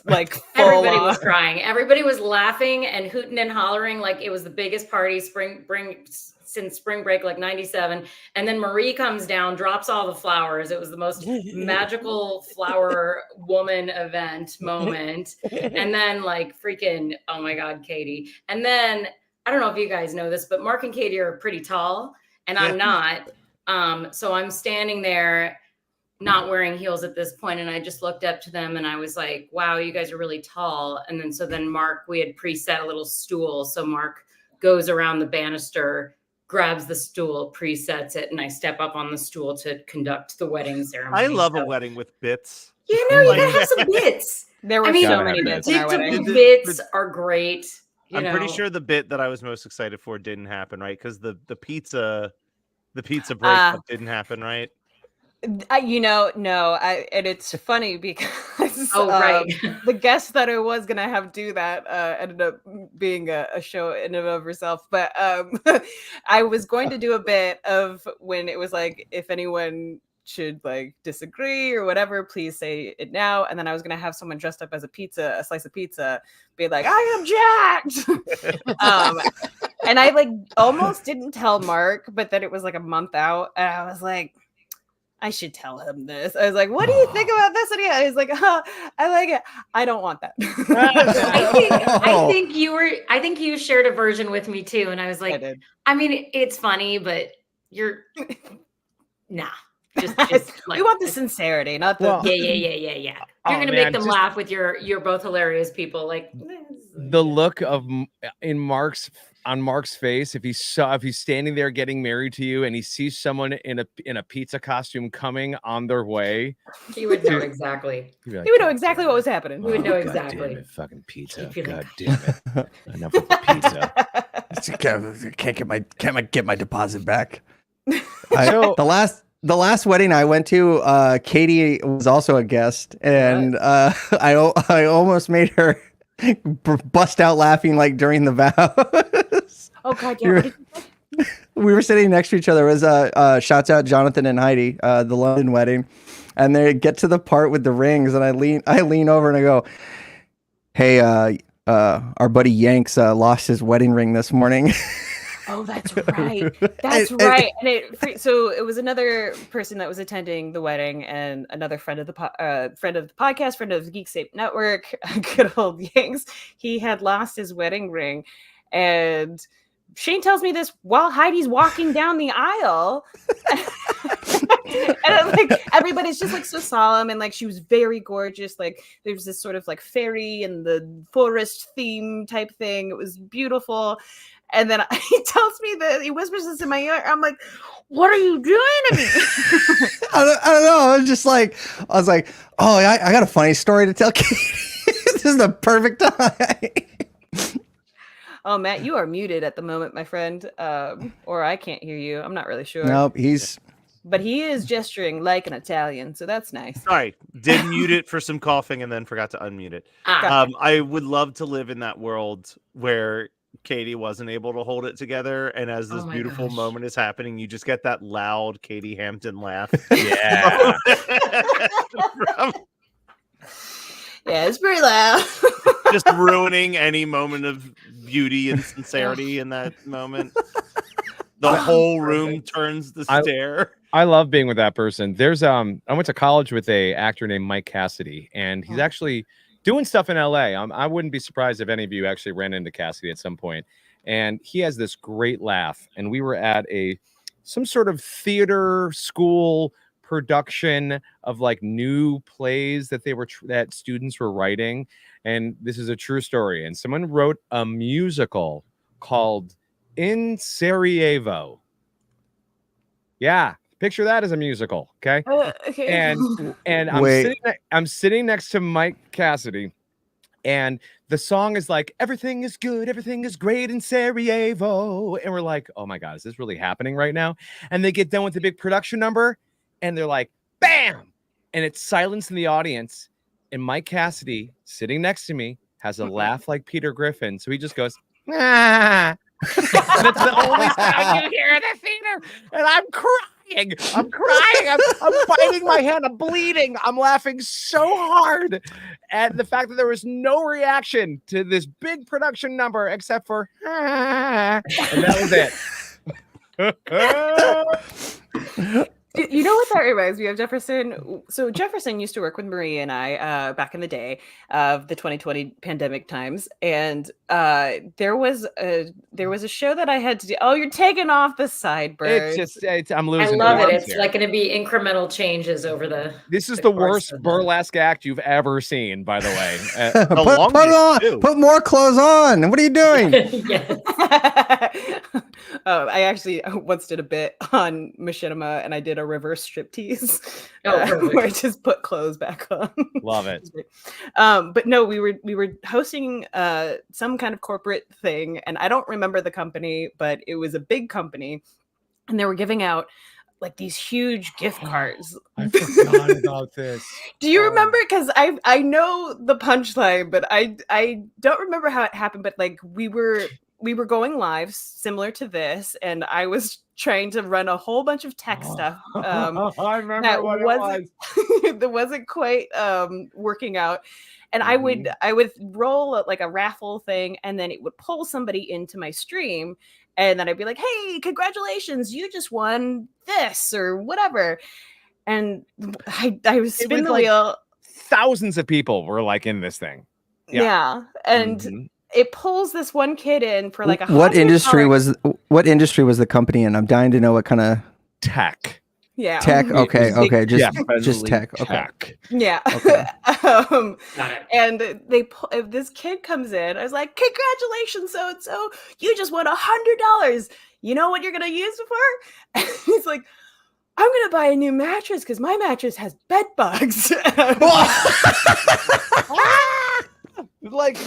Speaker 1: like full
Speaker 4: Everybody
Speaker 1: on.
Speaker 4: was crying. Everybody was laughing and hooting and hollering like it was the biggest party since spring break, like 97. And then Marie comes down, drops all the flowers. It was the most magical flower woman event moment. And then like freaking, oh my God, Katie. And then I don't know if you guys know this, but Mark and Katie are pretty tall and I'm not. So I'm standing there not wearing heels at this point, and I just looked up to them and I was like, wow, you guys are really tall. And then Mark, we had preset a little stool. So Mark goes around the banister, grabs the stool, presets it, and I step up on the stool to conduct the wedding ceremony.
Speaker 2: I love a wedding with bits.
Speaker 4: Yeah, no, you gotta have some bits.
Speaker 1: There were
Speaker 4: I mean,
Speaker 1: so
Speaker 5: Gotta
Speaker 1: many
Speaker 5: have
Speaker 1: bits in our
Speaker 4: predictable
Speaker 1: wedding.
Speaker 4: bits are great.
Speaker 2: I'm pretty sure the bit that I was most excited for didn't happen, right? Because the pizza breakup didn't happen, right?
Speaker 1: No, and it's funny because
Speaker 4: right.
Speaker 1: the guest that I was gonna have do that ended up being a show in and of herself. But I was going to do a bit of when it was like, if anyone should like disagree or whatever, please say it now. And then I was gonna have someone dressed up as a slice of pizza, be like, I am jacked. And I like almost didn't tell Mark, but then it was like a month out, and I was like, I should tell him this. I was like, what do you think about this? And he was like, I like it. I don't want that.
Speaker 4: I think you shared a version with me too. And I was like, I mean, it's funny, but you're nah. Just
Speaker 1: we want the sincerity, not the
Speaker 4: yeah. You're gonna make them laugh with you're both hilarious people. Like
Speaker 5: the look of on Mark's face if he's standing there getting married to you and he sees someone in a pizza costume coming on their way.
Speaker 4: He would know exactly.
Speaker 1: He would know exactly what was happening.
Speaker 4: He would know exactly.
Speaker 5: God damn it, fucking pizza. God damn it. Enough with the pizza.
Speaker 3: Can't get my deposit back. The last wedding I went to, Katie was also a guest, and I almost made her bust out laughing like during the vows.
Speaker 1: Oh God, yeah.
Speaker 3: We were sitting next to each other. It was shouts out Jonathan and Heidi, the London wedding, and they get to the part with the rings, and I lean over and I go, "Hey, our buddy Yanks lost his wedding ring this morning."
Speaker 1: Oh, that's right. That's right. And so it was another person that was attending the wedding, and another friend of the podcast, friend of the Geekscape Network, good old Yanks. He had lost his wedding ring, and Shane tells me this while Heidi's walking down the aisle. And like everybody's just like so solemn, and like she was very gorgeous. Like there's this sort of like fairy and the forest theme type thing. It was beautiful. And then he tells me that he whispers this in my ear. I'm like, what are you doing to me?
Speaker 3: I don't know. I was like, oh, I got a funny story to tell Katie. This is the perfect time.
Speaker 1: Oh, Matt, you are muted at the moment, my friend. Or I can't hear you. I'm not really sure.
Speaker 3: Nope,
Speaker 1: But he is gesturing like an Italian, so that's nice.
Speaker 2: Sorry, did mute it for some coughing and then forgot to unmute it. I would love to live in that world where Katie wasn't able to hold it together, and as this beautiful moment is happening, you just get that loud Katie Hampton laugh.
Speaker 5: Yeah.
Speaker 1: Yeah, it's pretty loud.
Speaker 2: Just ruining any moment of beauty and sincerity in that moment. The whole room turns the stare.
Speaker 5: I love being with that person. There's I went to college with a actor named Mike Cassidy, and he's actually doing stuff in LA. I wouldn't be surprised if any of you actually ran into Cassidy at some point. And he has this great laugh. And we were at some sort of theater school production of like new plays that that students were writing. And this is a true story. And someone wrote a musical called In Sarajevo. Yeah. Picture that as a musical, okay?
Speaker 1: Okay.
Speaker 5: And I'm sitting next to Mike Cassidy, and the song is like, everything is good, everything is great in Sarajevo, and we're like, oh my god, is this really happening right now? And they get done with the big production number, and they're like, bam, and it's silence in the audience, and Mike Cassidy sitting next to me has a laugh like Peter Griffin, so he just goes, ah. And it's the only sound you hear in the theater, and I'm crying. I'm biting my hand. I'm bleeding. I'm laughing so hard at the fact that there was no reaction to this big production number except for, and that was it.
Speaker 1: You know what that reminds me of, Jefferson? So Jefferson used to work with Marie and I back in the day of the 2020 pandemic times, and there was a show that I had to do. Oh, you're taking off the sideburns.
Speaker 5: I'm losing.
Speaker 4: I love it. It's like going to be incremental changes over the.
Speaker 5: This is the worst burlesque act you've ever seen, by the way.
Speaker 3: Put more clothes on. What are you doing?
Speaker 1: I actually once did a bit on Machinima, and I did a reverse striptease where I just put clothes back on.
Speaker 5: Love it.
Speaker 1: But no, we were hosting some kind of corporate thing, and I don't remember the company, but it was a big company, and they were giving out like these huge gift cards.
Speaker 5: I forgot about this.
Speaker 1: Do you remember? Because I know the punchline, but I don't remember how it happened. But like we were going live similar to this, and I was trying to run a whole bunch of tech stuff.
Speaker 5: I remember what it was.
Speaker 1: That wasn't quite working out. And I would roll like a raffle thing, and then it would pull somebody into my stream, and then I'd be like, "Hey, congratulations! You just won this or whatever." And I was spinning the wheel.
Speaker 5: Thousands of people were like in this thing.
Speaker 1: Yeah. And it pulls this one kid in for like
Speaker 3: what industry was the company in? I'm dying to know what kind of
Speaker 5: tech.
Speaker 1: Yeah.
Speaker 3: Tech. Okay. Just tech. Okay.
Speaker 1: Yeah.
Speaker 3: Okay.
Speaker 1: And this kid comes in. I was like, "Congratulations, so and so! You just won $100. You know what you're gonna use it for?" And he's like, "I'm gonna buy a new mattress because my mattress has bed bugs."
Speaker 5: Like,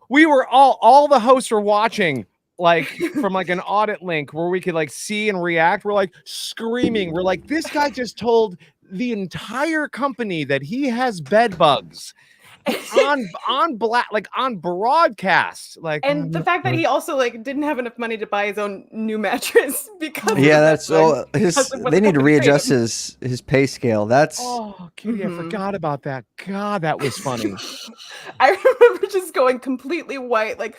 Speaker 5: we were all the hosts were watching like from like an audit link where we could like see and react. We're like screaming. We're like, this guy just told the entire company that he has bed bugs on broadcast. Like,
Speaker 1: and the fact that he also like didn't have enough money to buy his own new mattress because
Speaker 3: they need to readjust his pay scale. That's
Speaker 5: Katie, I forgot about that. God, that was funny.
Speaker 1: I remember just going completely white, like,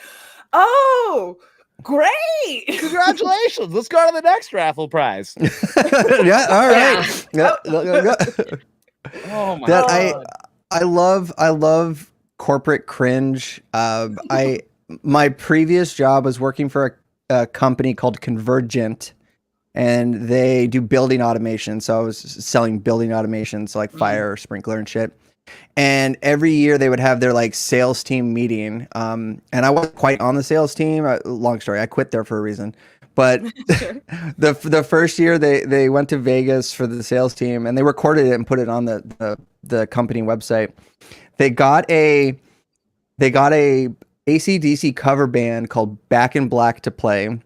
Speaker 1: "Oh, great!
Speaker 5: Congratulations! Let's go to the next raffle prize."
Speaker 3: Yeah, all right. Yeah.
Speaker 5: Oh my god!
Speaker 3: I love corporate cringe. My previous job was working for a company called Convergent, and they do building automation. So I was selling building automation, so like fire, sprinkler, and shit. And every year they would have their like sales team meeting. And I wasn't quite on the sales team. Long story. I quit there for a reason. But the first year they went to Vegas for the sales team, and they recorded it and put it on the company website. They got a AC/DC cover band called Back in Black to play,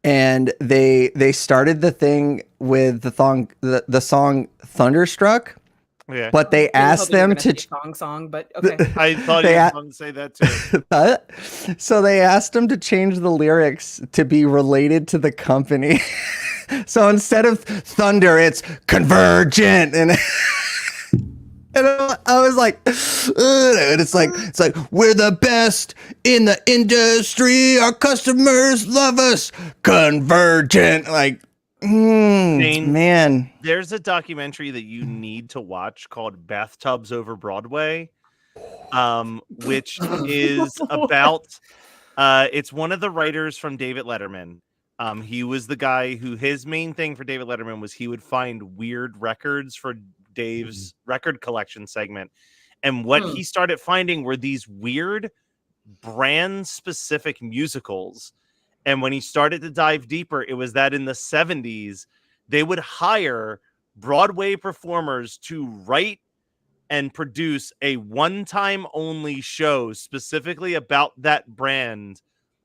Speaker 3: and they started the thing with the song Thunderstruck.
Speaker 2: Yeah.
Speaker 3: But they asked them to
Speaker 1: song, but okay.
Speaker 2: I thought you were going to say that too.
Speaker 3: So they asked him to change the lyrics to be related to the company. So instead of thunder, it's convergent, and I was like, and it's like we're the best in the industry. Our customers love us. Convergent, like, man.
Speaker 2: There's a documentary that you need to watch called Bathtubs Over Broadway, which is about. It's one of the writers from David Letterman. He was the guy who his main thing for David Letterman was he would find weird records for Dave's record collection segment. And what he started finding were these weird brand specific musicals. And when he started to dive deeper, it was that in the 70s, they would hire Broadway performers to write and produce a one-time only show specifically about that brand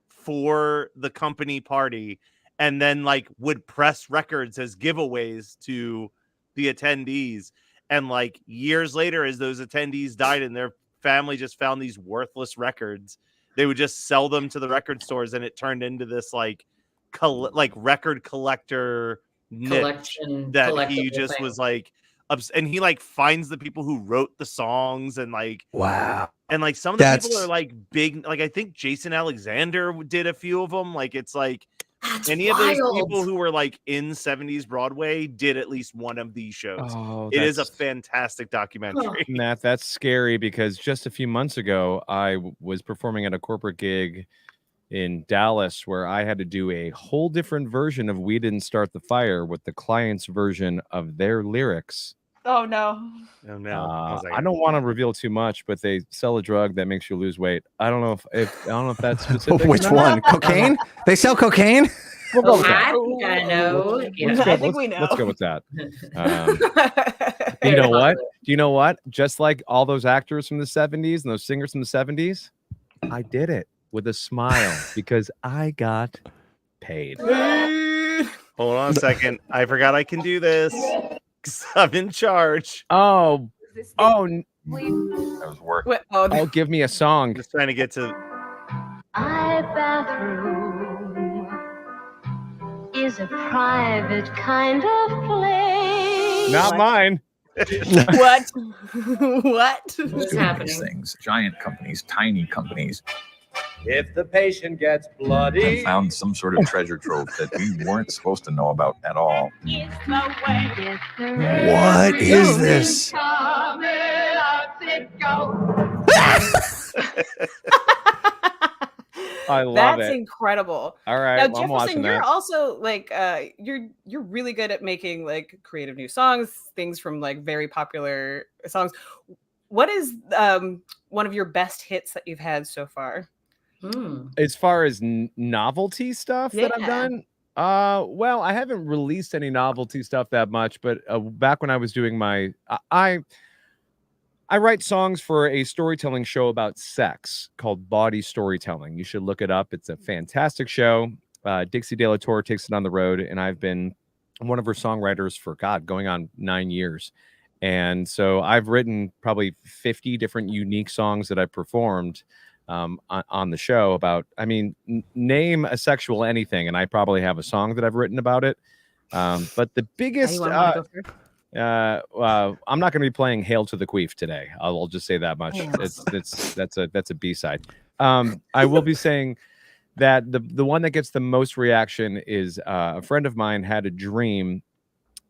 Speaker 2: for the company party, and then like would press records as giveaways to the attendees. And like years later, as those attendees died and their family just found these worthless records, they would just sell them to the record stores, and it turned into this like record collector
Speaker 4: collection
Speaker 2: that he just thing. Was like and he like finds the people who wrote the songs, and like
Speaker 3: wow.
Speaker 2: And like some of the people are like big, like I think Jason Alexander did a few of them. Like it's like any of those people who were like in 70s Broadway did at least one of these shows. It is a fantastic documentary.
Speaker 5: Matt, that's scary because just a few months ago, I was performing at a corporate gig in Dallas where I had to do a whole different version of We Didn't Start the Fire with the client's version of their lyrics.
Speaker 1: Oh no.
Speaker 2: Oh no.
Speaker 5: I don't want to reveal too much, but they sell a drug that makes you lose weight. I don't know if that's specific.
Speaker 3: Which one? Cocaine? They sell cocaine?
Speaker 4: We'll go with that. I know.
Speaker 1: I think we know.
Speaker 5: Let's go with that. You know what? Do you know what? Just like all those actors from the 70s and those singers from the 70s, I did it with a smile because I got paid.
Speaker 2: Hold on a second. I forgot I can do this. I'm in charge.
Speaker 5: Oh, that was work. Oh, give me a song.
Speaker 2: Just trying to get to.
Speaker 7: My bathroom is a private kind of place.
Speaker 5: Not mine.
Speaker 1: What? What?
Speaker 4: What's happening?
Speaker 8: These things, giant companies, tiny companies.
Speaker 9: If the patient gets bloody,
Speaker 8: I found some sort of treasure trove that we weren't supposed to know about at all.
Speaker 3: What is this?
Speaker 5: I love
Speaker 1: That's
Speaker 5: it.
Speaker 1: incredible.
Speaker 5: All right,
Speaker 1: now,
Speaker 5: I'm
Speaker 1: Jefferson,
Speaker 5: watching that.
Speaker 1: you're also like you're really good at making like creative new songs, things from like very popular songs. What is one of your best hits that you've had so far?
Speaker 5: As far as novelty stuff that I've done, well, I haven't released any novelty stuff that much, but back when I was doing my, I write songs for a storytelling show about sex called Body Storytelling. You should look it up. It's a fantastic show. Dixie De La Torre takes it on the road, and I've been one of her songwriters for going on 9 years. And so I've written probably 50 different unique songs that I've performed on the show about, I mean, name a sexual anything, and I probably have a song that I've written about it. But the biggest, I'm not going to be playing "Hail to the Queef" today. I'll just say that much. That's a B-side. I will be saying that the one that gets the most reaction is a friend of mine had a dream.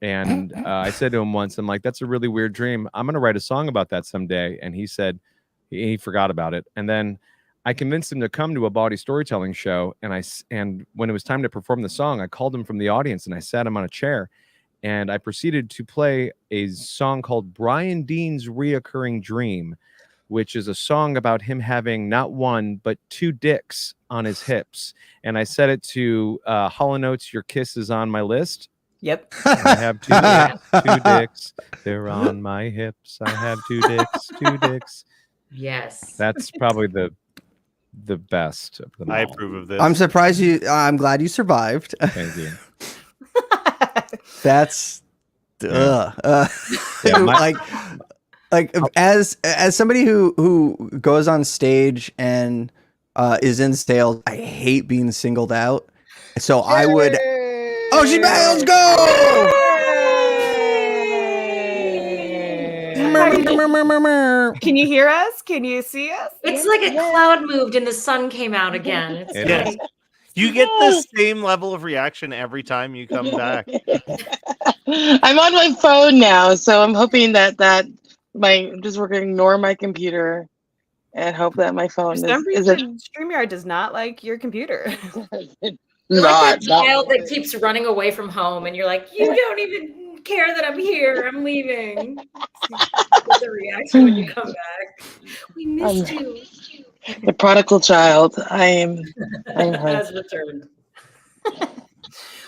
Speaker 5: And I said to him once, I'm like, that's a really weird dream. I'm going to write a song about that someday. And he said he forgot about it. And then I convinced him to come to a Body Storytelling show. And when it was time to perform the song, I called him from the audience and I sat him on a chair. And I proceeded to play a song called Brian Dean's Reoccurring Dream, which is a song about him having not one, but 2 dicks on his hips. And I set it to Hall & Oates' Your Kiss Is On My List.
Speaker 1: Yep.
Speaker 5: I have 2 dicks. They're on my hips. I have 2 dicks. 2 dicks.
Speaker 4: Yes.
Speaker 5: That's probably the best of them all.
Speaker 2: I approve of this.
Speaker 3: I'm surprised I'm glad you survived.
Speaker 5: Thank you.
Speaker 3: That's As somebody who goes on stage and is in sales, I hate being singled out. So I would. Oh, she's back. Let's go.
Speaker 1: Can you hear us? Can you see us?
Speaker 4: It's like a cloud moved and the sun came out again. It's
Speaker 2: Yes. You get the same level of reaction every time you come back.
Speaker 6: I'm on my phone now, so I'm hoping that I'm just going to ignore my computer and hope that my phone
Speaker 1: For some
Speaker 6: is
Speaker 1: reason, StreamYard does not like your computer.
Speaker 4: You're like that child that keeps running away from home, and you're like, you don't even care that I'm here. I'm leaving. Get the reaction when you come back. We missed you.
Speaker 6: The prodigal child. I'm
Speaker 4: Has returned.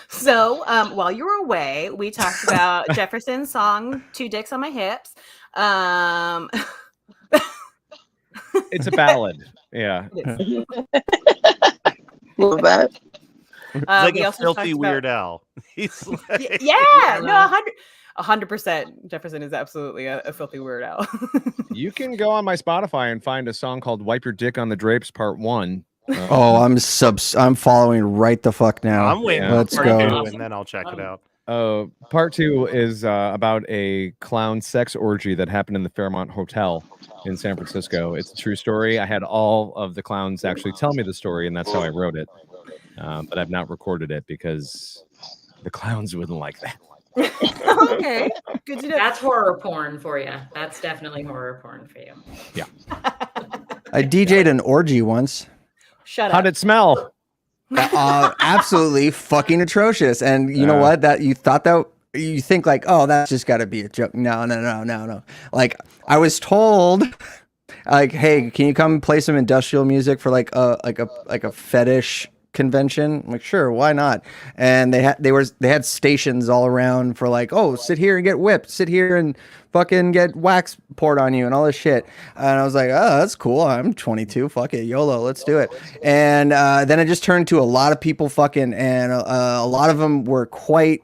Speaker 1: So while you were away, we talked about Jefferson's song "Two Dicks on My Hips."
Speaker 5: It's a ballad. Yeah.
Speaker 6: Love that.
Speaker 2: Like a filthy Weird Al. He's like,
Speaker 1: no, 100%. Jefferson is absolutely a filthy Weird Al.
Speaker 5: You can go on my Spotify and find a song called "Wipe Your Dick on the Drapes" Part 1.
Speaker 3: I'm following right the fuck now.
Speaker 2: I'm waiting.
Speaker 3: Let's
Speaker 2: for
Speaker 3: go.
Speaker 2: Part 2, and then I'll check it out.
Speaker 5: Part 2 is about a clown sex orgy that happened in the Fairmont Hotel in San Francisco. It's a true story. I had all of the clowns actually tell me the story, and that's how I wrote it. But I've not recorded it because the clowns wouldn't like that.
Speaker 1: Okay, good to know.
Speaker 4: That's horror porn for you. That's definitely horror porn for you.
Speaker 5: Yeah.
Speaker 3: I DJ'd an orgy once.
Speaker 1: Shut up.
Speaker 5: How'd it smell?
Speaker 3: Absolutely fucking atrocious. And you know what? That you thought that you think like, oh, that's just got to be a joke. No. Like I was told, like, hey, can you come play some industrial music for like a fetish convention? I'm like, sure, why not? And they had stations all around for like, oh, sit here and get whipped, sit here and fucking get wax poured on you and all this shit. And I was like, oh, that's cool. I'm 22. Fuck it, YOLO, let's do it. And then it just turned to a lot of people fucking, and a lot of them were quite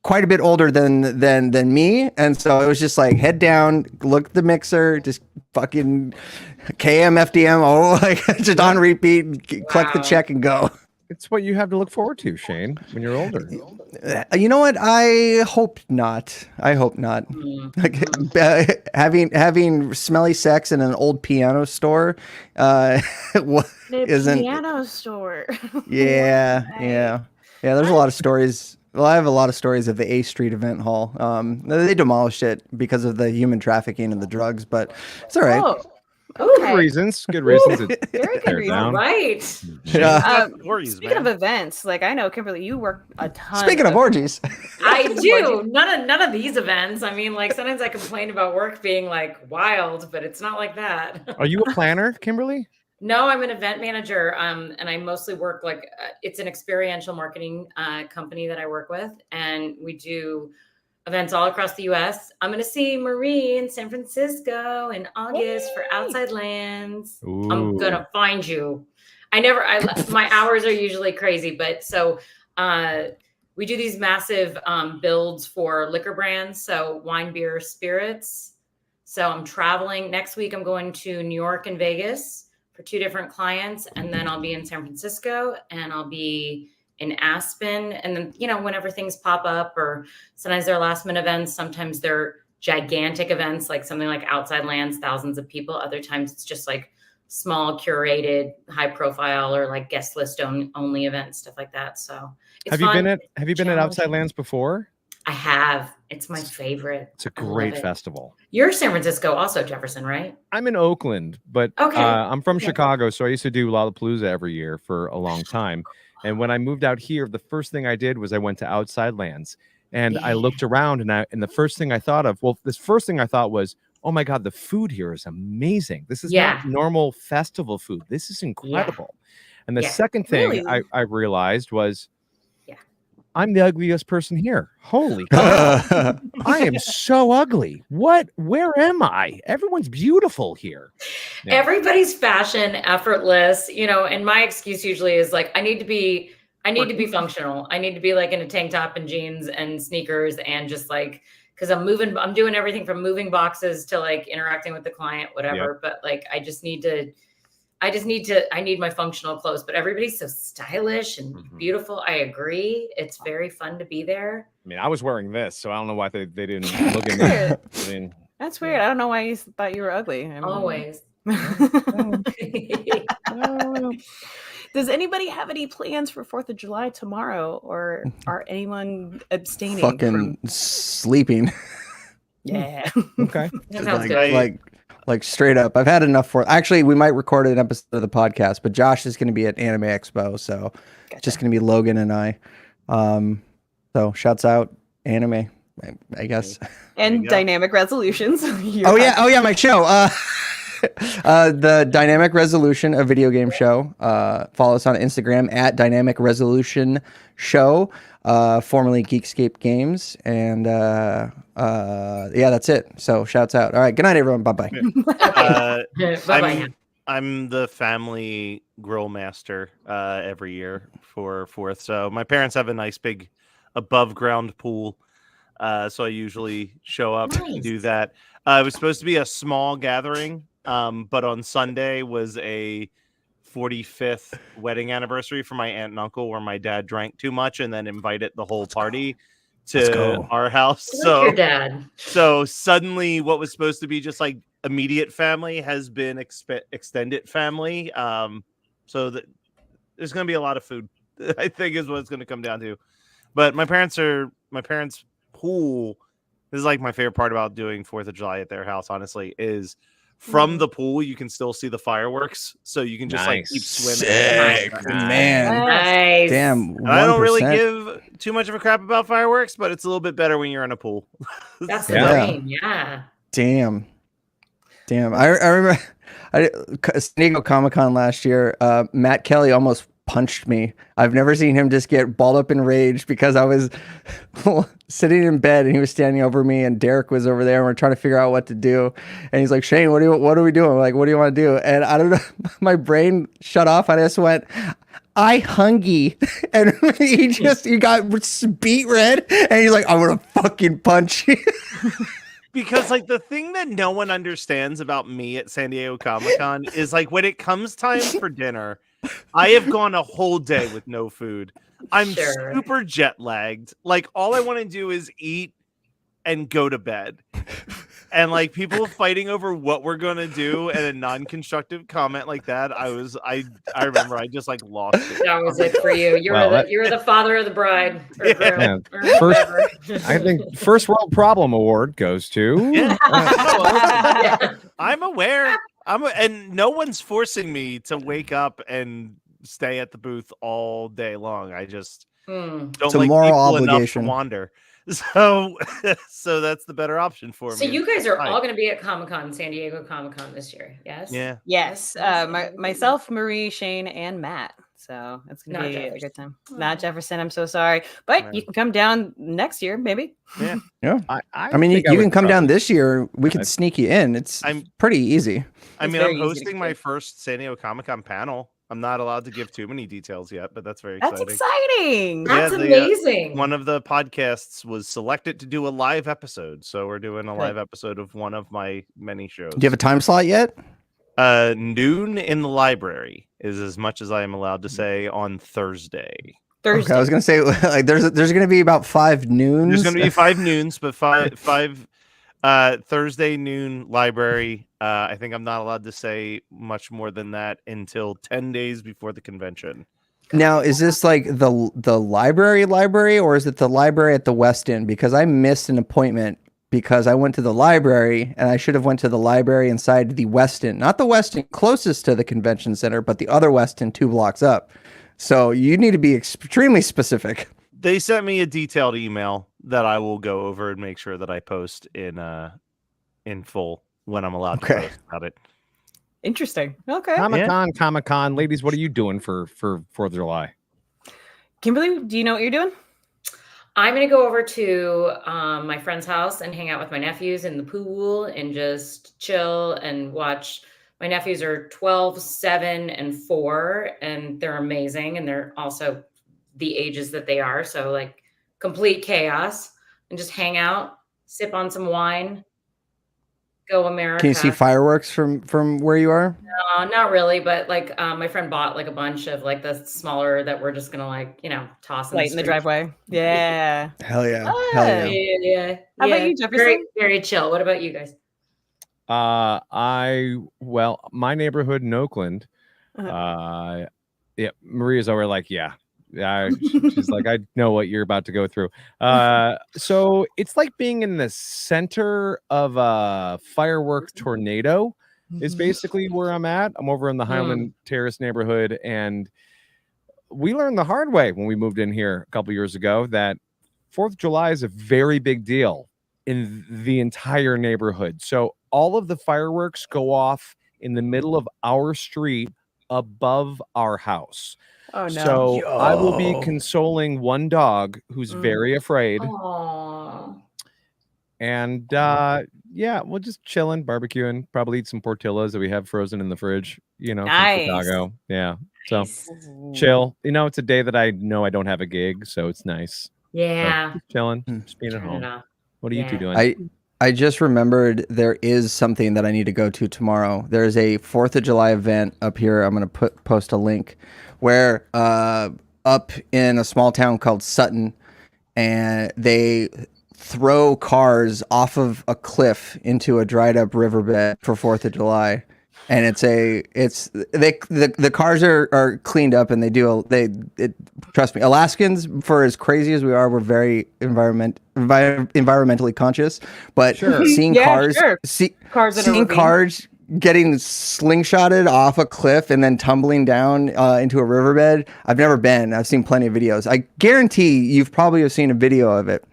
Speaker 3: a bit older than me, and so it was just like head down, look at the mixer, just fucking KM FDM, like just on repeat, collect the check and go.
Speaker 5: It's what you have to look forward to, Shane, when you're older.
Speaker 3: You know what? I hope not. Like, having smelly sex in an old piano store isn't.
Speaker 1: Piano store.
Speaker 3: Yeah. There's a lot of stories. Well, I have a lot of stories of the A Street Event Hall. They demolished it because of the human trafficking and the drugs, but it's all right.
Speaker 5: Good reasons. Good reasons.
Speaker 1: Very good reasons.
Speaker 4: Right.
Speaker 1: Speaking of events, like I know, Kimberly, you work a ton.
Speaker 3: Speaking of orgies,
Speaker 4: I do. None of these events. I mean, like sometimes I complain about work being like wild, but it's not like that.
Speaker 5: Are you a planner, Kimberly?
Speaker 4: No, I'm an event manager, and I mostly work like it's an experiential marketing company that I work with, and we do events all across the U.S. I'm going to see Marie in San Francisco in August for Outside Lands.
Speaker 5: Ooh.
Speaker 4: I'm going to find you. My hours are usually crazy, but so we do these massive builds for liquor brands, so wine, beer, spirits. So I'm traveling next week. I'm going to New York and Vegas for 2 different clients, and then I'll be in San Francisco, and I'll be in Aspen. And then, whenever things pop up, or sometimes they're last minute events, sometimes they're gigantic events, like something like Outside Lands, thousands of people. Other times it's just like small, curated, high profile, or like guest list only events, stuff like that. So
Speaker 5: have you been at Outside Lands before?
Speaker 4: I have. It's my favorite.
Speaker 5: It's a great festival.
Speaker 4: You're San Francisco also, Jefferson, right?
Speaker 5: I'm in Oakland, but I'm from Chicago, so I used to do Lollapalooza every year for a long time. And when I moved out here, the first thing I did was I went to Outside Lands, and I looked around, and the first thing I thought was, oh my God, the food here is amazing. This is not normal festival food. This is incredible. And the second thing I realized was, I'm the ugliest person here. Holy cow. I am so ugly. Where am I? Everyone's beautiful here. Yeah.
Speaker 4: Everybody's fashion, effortless, and my excuse usually is like, I need to be I need to be functional. I need to be like in a tank top and jeans and sneakers and just like, because I'm doing everything from moving boxes to like interacting with the client, whatever. But like, I need my functional clothes, but everybody's so stylish and beautiful. I agree. It's very fun to be there.
Speaker 5: I mean, I was wearing this, so I don't know why they didn't look at me. I mean,
Speaker 1: that's weird. I don't know why you thought you were ugly.
Speaker 4: Always.
Speaker 1: Does anybody have any plans for 4th of July tomorrow, or are anyone abstaining?
Speaker 3: Fucking sleeping.
Speaker 1: Yeah.
Speaker 5: Okay.
Speaker 4: That sounds good.
Speaker 3: Like straight up. I've had enough for. Actually, we might record an episode of the podcast, but Josh is going to be at Anime Expo, so it's just going to be Logan and I. So shouts out anime, I guess.
Speaker 1: And Dynamic Resolutions.
Speaker 3: Oh yeah, my show. The Dynamic Resolution, a video game show. Follow us on Instagram at Dynamic Resolution Show, formerly Geekscape Games, and yeah, that's it. So shouts out. All right, good night, everyone. Bye bye.
Speaker 4: Bye-bye.
Speaker 2: I'm the family grill master every year for 4th. So my parents have a nice big above ground pool. So I usually show up and do that. It was supposed to be a small gathering, but on Sunday was a 45th wedding anniversary for my aunt and uncle, where my dad drank too much and then invited the whole party to our house.
Speaker 4: Your dad.
Speaker 2: So suddenly what was supposed to be just like immediate family has been extended family. So that there's going to be a lot of food, I think, is what it's going to come down to. But my parents' pool, this is like my favorite part about doing 4th of July at their house, honestly, is from the pool you can still see the fireworks, so you can just like keep swimming.
Speaker 3: Sick, man.
Speaker 4: Nice.
Speaker 3: Damn.
Speaker 2: And I don't really give too much of a crap about fireworks, but it's a little bit better when you're in a pool.
Speaker 4: That's the dream. Yeah.
Speaker 3: Damn. I remember San Diego Comic-Con last year. Matt Kelly almost punched me. I've never seen him just get balled up in rage because I was sitting in bed and he was standing over me, and Derek was over there and we're trying to figure out what to do. And he's like, Shane, what are we doing? Like, what do you want to do? And I don't know, my brain shut off. I just went, I hungry. And he got beet red and he's like, I'm gonna fucking punch you.
Speaker 2: Because like the thing that no one understands about me at San Diego Comic-Con is like when it comes time for dinner, I have gone a whole day with no food. I'm super jet lagged. Like all I want to do is eat and go to bed. And like people fighting over what we're gonna do and a non-constructive comment like that, I remember I just like lost it.
Speaker 4: That was it for you. You were the father of the bride.
Speaker 5: I think First World Problem Award goes to.
Speaker 2: Yeah. I'm aware. And no one's forcing me to wake up and stay at the booth all day long. I just don't like people enough to wander. So that's the better option for me.
Speaker 4: So you guys are all going to be at Comic-Con, San Diego Comic-Con this year, yes?
Speaker 2: Yeah.
Speaker 1: Yes. Myself, Marie, Shane, and Matt. So it's going to be a good time. Not Jefferson. I'm so sorry. But you can come down next year, maybe.
Speaker 3: Yeah. I mean, you can come down this year. We could sneak you in. It's pretty easy.
Speaker 2: I'm hosting my first San Diego Comic-Con panel. I'm not allowed to give too many details yet, but that's very exciting.
Speaker 1: That's exciting.
Speaker 4: That's amazing.
Speaker 2: One of the podcasts was selected to do a live episode. So we're doing a live episode of one of my many shows.
Speaker 3: Do you have a time slot yet?
Speaker 2: Noon in the library is as much as I am allowed to say on Thursday.
Speaker 3: Okay, I was gonna say like there's gonna be about 5 noons.
Speaker 2: There's gonna be 5 noons, but five Thursday noon library. I think I'm not allowed to say much more than that until 10 days before the convention.
Speaker 3: Now, is this like the library, or is it the library at the West End? Because I missed an appointment because I went to the library and I should have went to the library inside the West End, not the West End closest to the convention center, but the other West End 2 blocks up. So you need to be extremely specific.
Speaker 2: They sent me a detailed email that I will go over and make sure that I post in full when I'm allowed to post about it.
Speaker 1: Interesting. Okay.
Speaker 5: Comic-Con. Ladies, what are you doing for 4th of July?
Speaker 1: Kimberly, do you know what you're doing?
Speaker 4: I'm going to go over to my friend's house and hang out with my nephews in the pool and just chill and watch. My nephews are 12, 7, and 4, and they're amazing. And they're also the ages that they are. So like complete chaos, and just hang out, sip on some wine, go America.
Speaker 3: Can you see fireworks from where you are?
Speaker 4: No, not really, but like my friend bought like a bunch of like the smaller that we're just gonna like, toss
Speaker 1: Light in the driveway. Yeah.
Speaker 3: Hell yeah.
Speaker 1: Oh,
Speaker 3: Hell yeah.
Speaker 4: Yeah.
Speaker 1: How about you, Jefferson?
Speaker 4: Very, very chill. What about you guys?
Speaker 5: My neighborhood in Oakland, Maria's over like, she's like, I know what you're about to go through. So it's like being in the center of a firework tornado is basically where I'm at. I'm over in the Highland Terrace neighborhood, and we learned the hard way when we moved in here a couple years ago that 4th of July is a very big deal in the entire neighborhood. So all of the fireworks go off in the middle of our street above our house.
Speaker 1: Oh no.
Speaker 5: So I will be consoling one dog who's very afraid.
Speaker 4: Aww.
Speaker 5: And we'll just chilling, barbecuing, probably eat some tortillas that we have frozen in the fridge, from Chicago. Yeah. So chill. It's a day that I know I don't have a gig, so it's nice.
Speaker 4: Yeah.
Speaker 5: So just chilling, just being at home. What are you two doing?
Speaker 3: I just remembered there is something that I need to go to tomorrow. There's a 4th of July event up here. I'm going to post a link where up in a small town called Sutton, and they throw cars off of a cliff into a dried up riverbed for 4th of July. And the cars are cleaned up, and trust me, Alaskans, for as crazy as we are, we're very environmentally conscious, but seeing cars getting slingshotted off a cliff and then tumbling down into a riverbed. I've never been. I've seen plenty of videos. I guarantee you've probably seen a video of it.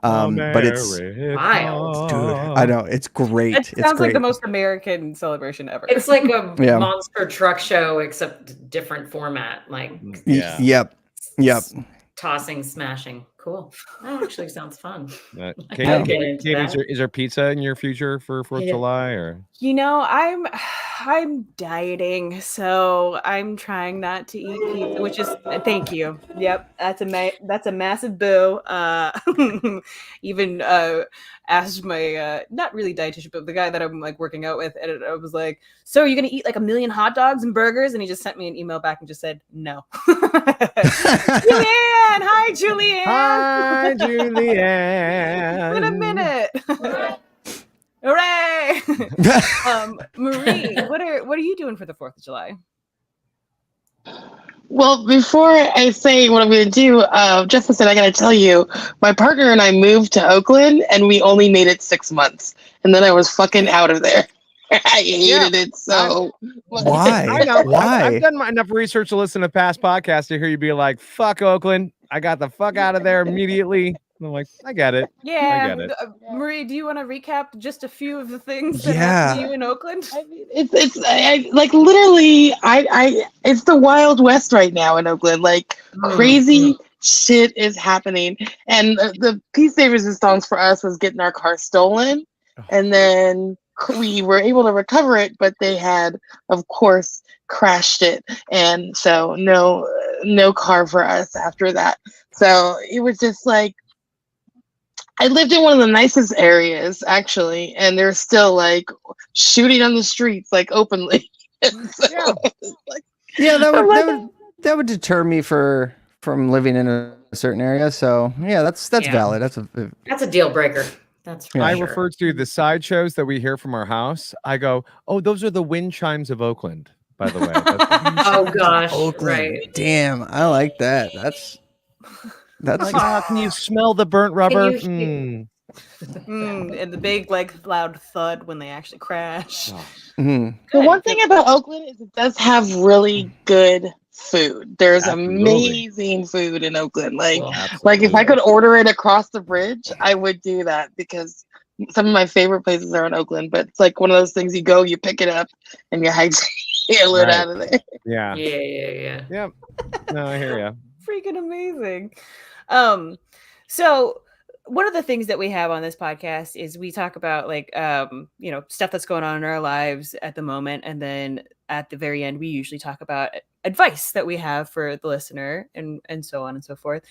Speaker 3: But it's
Speaker 4: wild,
Speaker 3: dude. I know, it's great.
Speaker 1: It sounds like the most American celebration ever.
Speaker 4: It's like a monster truck show, except different format. Like,
Speaker 3: yep.
Speaker 4: Tossing, smashing. Cool. That actually sounds fun.
Speaker 5: Katie, is there pizza in your future for 4th of July, or?
Speaker 1: I'm dieting, so I'm trying not to eat pizza, which is thank you. Yep, that's a massive boo. Even asked my not really dietitian, but the guy that I'm like working out with, and I was like, "So are you gonna eat like 1 million hot dogs and burgers?" And he just sent me an email back and just said, "No." Julianne, hi Julianne.
Speaker 5: Hi Julianne.
Speaker 1: In a minute. Hooray! Marie, what are you doing for the 4th of July?
Speaker 6: Well, before I say what I'm going to do, Jefferson, I got to tell you, my partner and I moved to Oakland, and we only made it 6 months, and then I was fucking out of there. I hated it so.
Speaker 3: Why?
Speaker 5: I know.
Speaker 3: Why?
Speaker 5: I've done enough research to listen to past podcasts to hear you be like, "Fuck Oakland! I got the fuck out of there immediately." I'm like, I get it.
Speaker 1: Yeah.
Speaker 5: I get it.
Speaker 1: Marie, do you want to recap just a few of the things that happened to you in Oakland?
Speaker 6: It's literally, it's the Wild West right now in Oakland. Like crazy shit is happening. And the Peace Savers and Songs for us was getting our car stolen. And then we were able to recover it, but they had, of course, crashed it. And so no car for us after that. So it was just like, I lived in one of the nicest areas, actually, and they're still like shooting on the streets, like openly. So,
Speaker 3: that would deter me from living in a certain area. So that's valid.
Speaker 4: That's a deal breaker. That's for
Speaker 5: I
Speaker 4: sure.
Speaker 5: refer to the sideshows that we hear from our house. I go, oh, those are the wind chimes of Oakland, by the way.
Speaker 4: Oh gosh,
Speaker 3: Oakland.
Speaker 4: right.
Speaker 3: Damn, I like that. That's
Speaker 5: like, can you smell the burnt rubber?
Speaker 1: And the big like loud thud when they actually crash.
Speaker 6: The one thing about Oakland is it does have really good food. There's amazing food in Oakland. Like if I could order it across the bridge, I would do that, because some of my favorite places are in Oakland. But it's like one of those things, you go, you pick it up, and you hightail it out of there.
Speaker 5: Yeah.
Speaker 4: Yeah.
Speaker 5: No, I hear you.
Speaker 1: Freaking amazing. So one of the things that we have on this podcast is we talk about like stuff that's going on in our lives at the moment, and then at the very end we usually talk about advice that we have for the listener, and so on and so forth.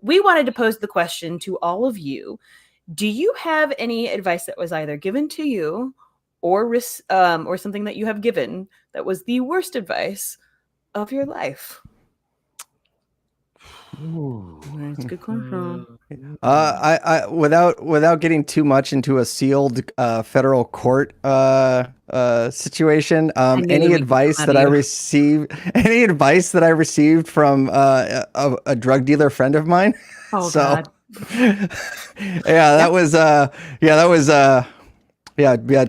Speaker 1: We wanted to pose the question to all of you: do you have any advice that was either given to you or something that you have given that was the worst advice of your life?
Speaker 5: Ooh.
Speaker 1: That's a good question.
Speaker 3: I without getting too much into a sealed federal court situation, any advice that I received from a drug dealer friend of mine.
Speaker 1: Oh, God.
Speaker 3: That was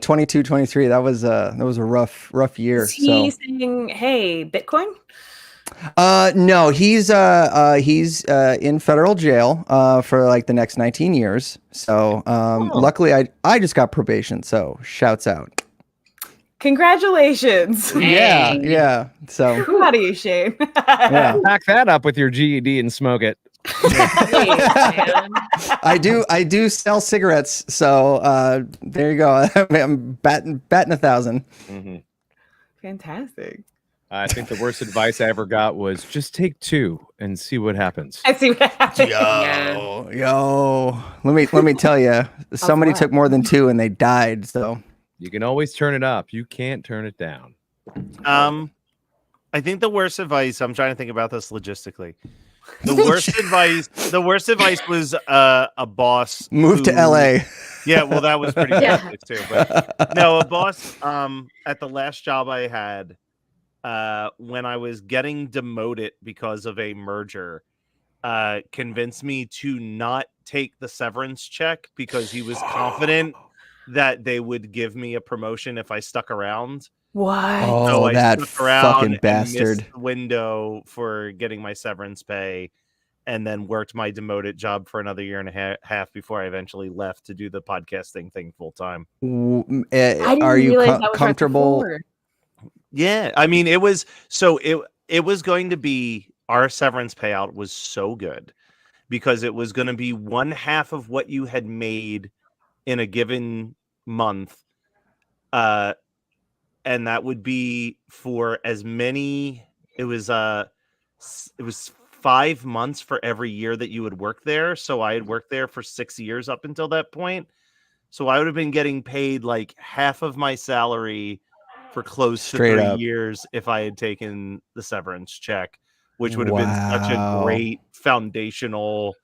Speaker 3: 22, 23. That was a rough year.
Speaker 1: Is he saying, hey, Bitcoin?
Speaker 3: No, he's in federal jail for like the next 19 years. So luckily I just got probation, so shouts out.
Speaker 1: Congratulations.
Speaker 3: Yeah. So
Speaker 1: proud of you, Shane.
Speaker 3: Yeah.
Speaker 5: Back that up with your GED and smoke it.
Speaker 3: I do sell cigarettes, so there you go. I'm batting 1,000.
Speaker 5: Mm-hmm.
Speaker 1: Fantastic.
Speaker 5: I think the worst advice I ever got was just take 2 and see what happens.
Speaker 1: I see what happens.
Speaker 3: Yo, let me tell you, somebody took more than 2 and they died. So
Speaker 5: you can always turn it up. You can't turn it down.
Speaker 2: I think the worst advice. I'm trying to think about this logistically. The worst advice was a boss
Speaker 3: move to LA.
Speaker 2: Yeah, well, that was pretty drastic too. But no, a boss at the last job I had. When I was getting demoted because of a merger, convinced me to not take the severance check because he was confident that they would give me a promotion if I stuck around.
Speaker 1: What?
Speaker 3: Oh,
Speaker 2: so
Speaker 3: that fucking bastard!
Speaker 2: Missed the window for getting my severance pay, and then worked my demoted job for another year and a half before I eventually left to do the podcasting thing full time.
Speaker 3: Are you comfortable?
Speaker 2: Yeah, I mean, it was going to be, our severance payout was so good because it was going to be 1/2 of what you had made in a given month, and that would be for as many. It was 5 months for every year that you would work there. So I had worked there for 6 years up until that point. So I would have been getting paid like half of my salary for close to 3 years if I had taken the severance check, which would have been such a great foundational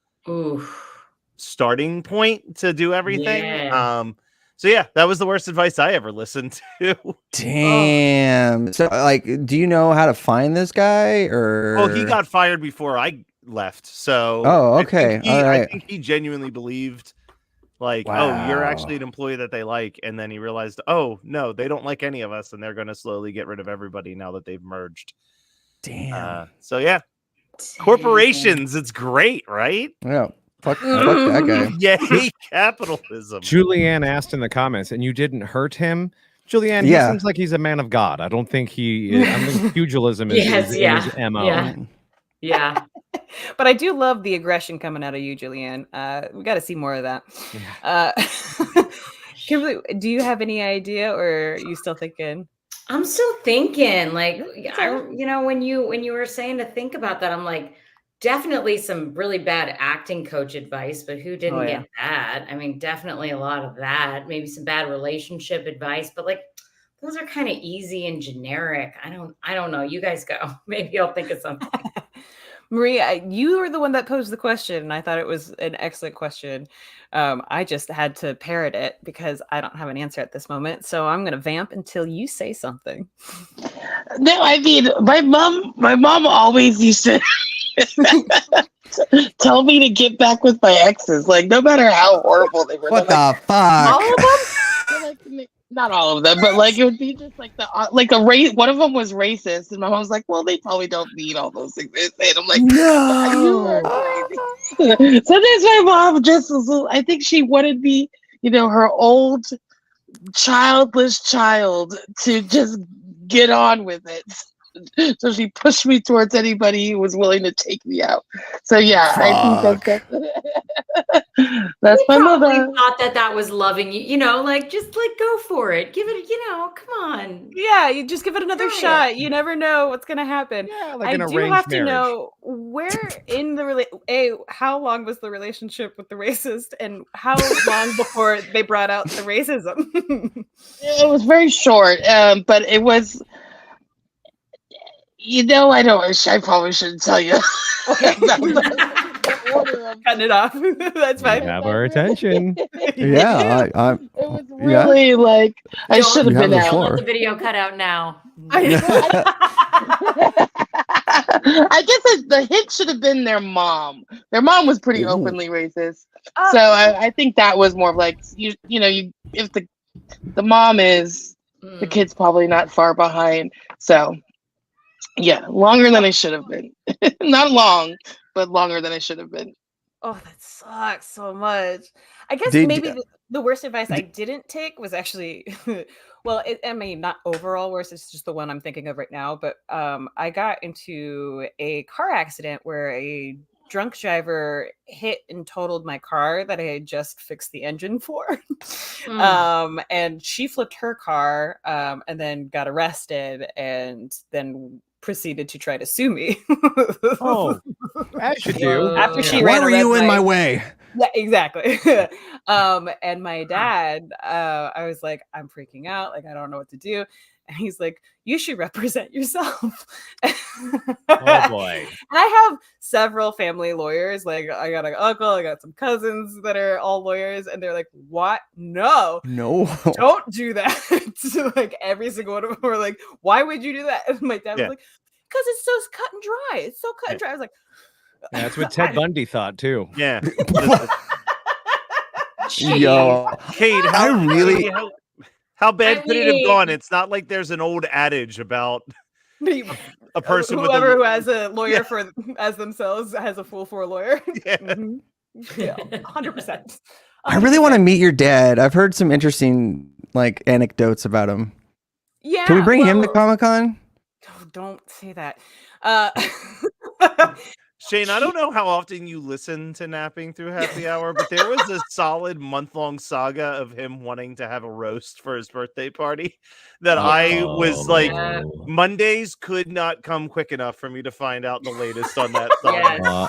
Speaker 2: starting point to do everything.
Speaker 4: Yeah.
Speaker 2: So yeah, that was the worst advice I ever listened to.
Speaker 3: Damn. So like, do you know how to find this guy or?
Speaker 2: Well, he got fired before I left. So
Speaker 3: okay.
Speaker 2: I think he genuinely believed like, oh, you're actually an employee that they like. And then he realized, oh, no, they don't like any of us. And they're going to slowly get rid of everybody now that they've merged.
Speaker 3: Damn.
Speaker 2: So, yeah. Corporations, it's great, right?
Speaker 3: Yeah. Fuck that guy.
Speaker 2: Yay, capitalism.
Speaker 5: Julianne asked in the comments, and you didn't hurt him? Julianne, he seems like he's a man of God. I don't think he is. I think pugilism is his MO.
Speaker 4: Yeah.
Speaker 1: But I do love the aggression coming out of you, Julianne. We got to see more of that. Kimberly, do you have any idea, or are you still thinking?
Speaker 4: I'm still thinking. Like, when you were saying to think about that, I'm like, definitely some really bad acting coach advice, but who didn't get that? I mean, definitely a lot of that. Maybe some bad relationship advice, but like, those are kind of easy and generic. I don't know. You guys go. Maybe I'll think of something.
Speaker 1: Maria, you were the one that posed the question, and I thought it was an excellent question. I just had to parrot it because I don't have an answer at this moment. So I'm going to vamp until you say something.
Speaker 6: No, I mean, my mom always used to tell me to get back with my exes. Like, no matter how horrible they were.
Speaker 3: What the fuck?
Speaker 6: All of them? Not all of them, but like it would be just like a race. One of them was racist, and my mom was like, "Well, they probably don't need all those things." And I'm like, "No." So there's my mom. I think she wanted me, her old childless child, to just get on with it. So she pushed me towards anybody who was willing to take me out. So yeah, I think that's That's
Speaker 4: They
Speaker 6: my
Speaker 4: probably
Speaker 6: mother.
Speaker 4: thought that was loving you. Like just like go for it. Give it. Come on.
Speaker 1: Yeah, you just give it another
Speaker 4: Try
Speaker 1: shot.
Speaker 4: it.
Speaker 1: You never know what's gonna happen.
Speaker 5: Yeah, like
Speaker 1: I
Speaker 5: an
Speaker 1: do
Speaker 5: arranged
Speaker 1: have to
Speaker 5: marriage.
Speaker 1: know where in the how long was the relationship with the racist, and how long before they brought out the racism?
Speaker 6: It was very short, but it was. I probably shouldn't tell you.
Speaker 1: Okay,
Speaker 6: The order of
Speaker 1: cutting it off. That's
Speaker 5: You
Speaker 1: fine.
Speaker 5: have our attention.
Speaker 3: Yeah,
Speaker 6: It was really like I
Speaker 4: Don't
Speaker 6: should have
Speaker 3: You have
Speaker 6: been
Speaker 3: the
Speaker 6: out.
Speaker 3: floor.
Speaker 4: let the video cut out now.
Speaker 6: I guess the hit should have been their mom. Their mom was pretty
Speaker 3: Ooh.
Speaker 6: openly racist, so I think that was more of like you if the mom is, the kid's probably not far behind. So yeah, longer than I should have been. Not long, but longer than I should have been.
Speaker 1: Oh, that sucks so much. I guess
Speaker 3: Did-
Speaker 1: maybe the worst advice I didn't take was actually, well, I mean, not overall worse. It's just the one I'm thinking of right now. But I got into a car accident where a drunk driver hit and totaled my car that I had just fixed the engine for. And she flipped her car and then got arrested and then proceeded to try to sue me.
Speaker 5: Oh, as you do.
Speaker 1: After she
Speaker 3: Why
Speaker 1: ran a
Speaker 3: were
Speaker 1: red
Speaker 3: you in my
Speaker 1: light.
Speaker 3: way?
Speaker 1: Yeah, exactly. And my dad, I was like, I'm freaking out. Like, I don't know what to do. And he's like, you should represent yourself.
Speaker 5: Oh boy.
Speaker 1: And I have several family lawyers. Like, I got an uncle, I got some cousins that are all lawyers, and they're like, what? No, don't do that. So, like, every single one of them were like, why would you do that? And my dad was like, because it's so cut and dry. It's so cut and dry. I was like,
Speaker 5: yeah, that's what Ted Bundy thought too.
Speaker 2: Yeah.
Speaker 3: Yo,
Speaker 2: Kate, how bad could it have gone? It's not like there's an old adage about a person
Speaker 1: whoever who
Speaker 2: with
Speaker 1: has a lawyer for as themselves has a fool for a lawyer.
Speaker 2: Yeah.
Speaker 1: Yeah, 100%.
Speaker 3: I really want to meet your dad. I've heard some interesting like anecdotes about him.
Speaker 1: Yeah.
Speaker 3: Can we bring him to Comic-Con?
Speaker 1: Oh, don't say that.
Speaker 2: Shane, I don't know how often you listen to Napping Through Happy Hour, but there was a solid month-long saga of him wanting to have a roast for his birthday party that I was like, Mondays could not come quick enough for me to find out the latest on that saga.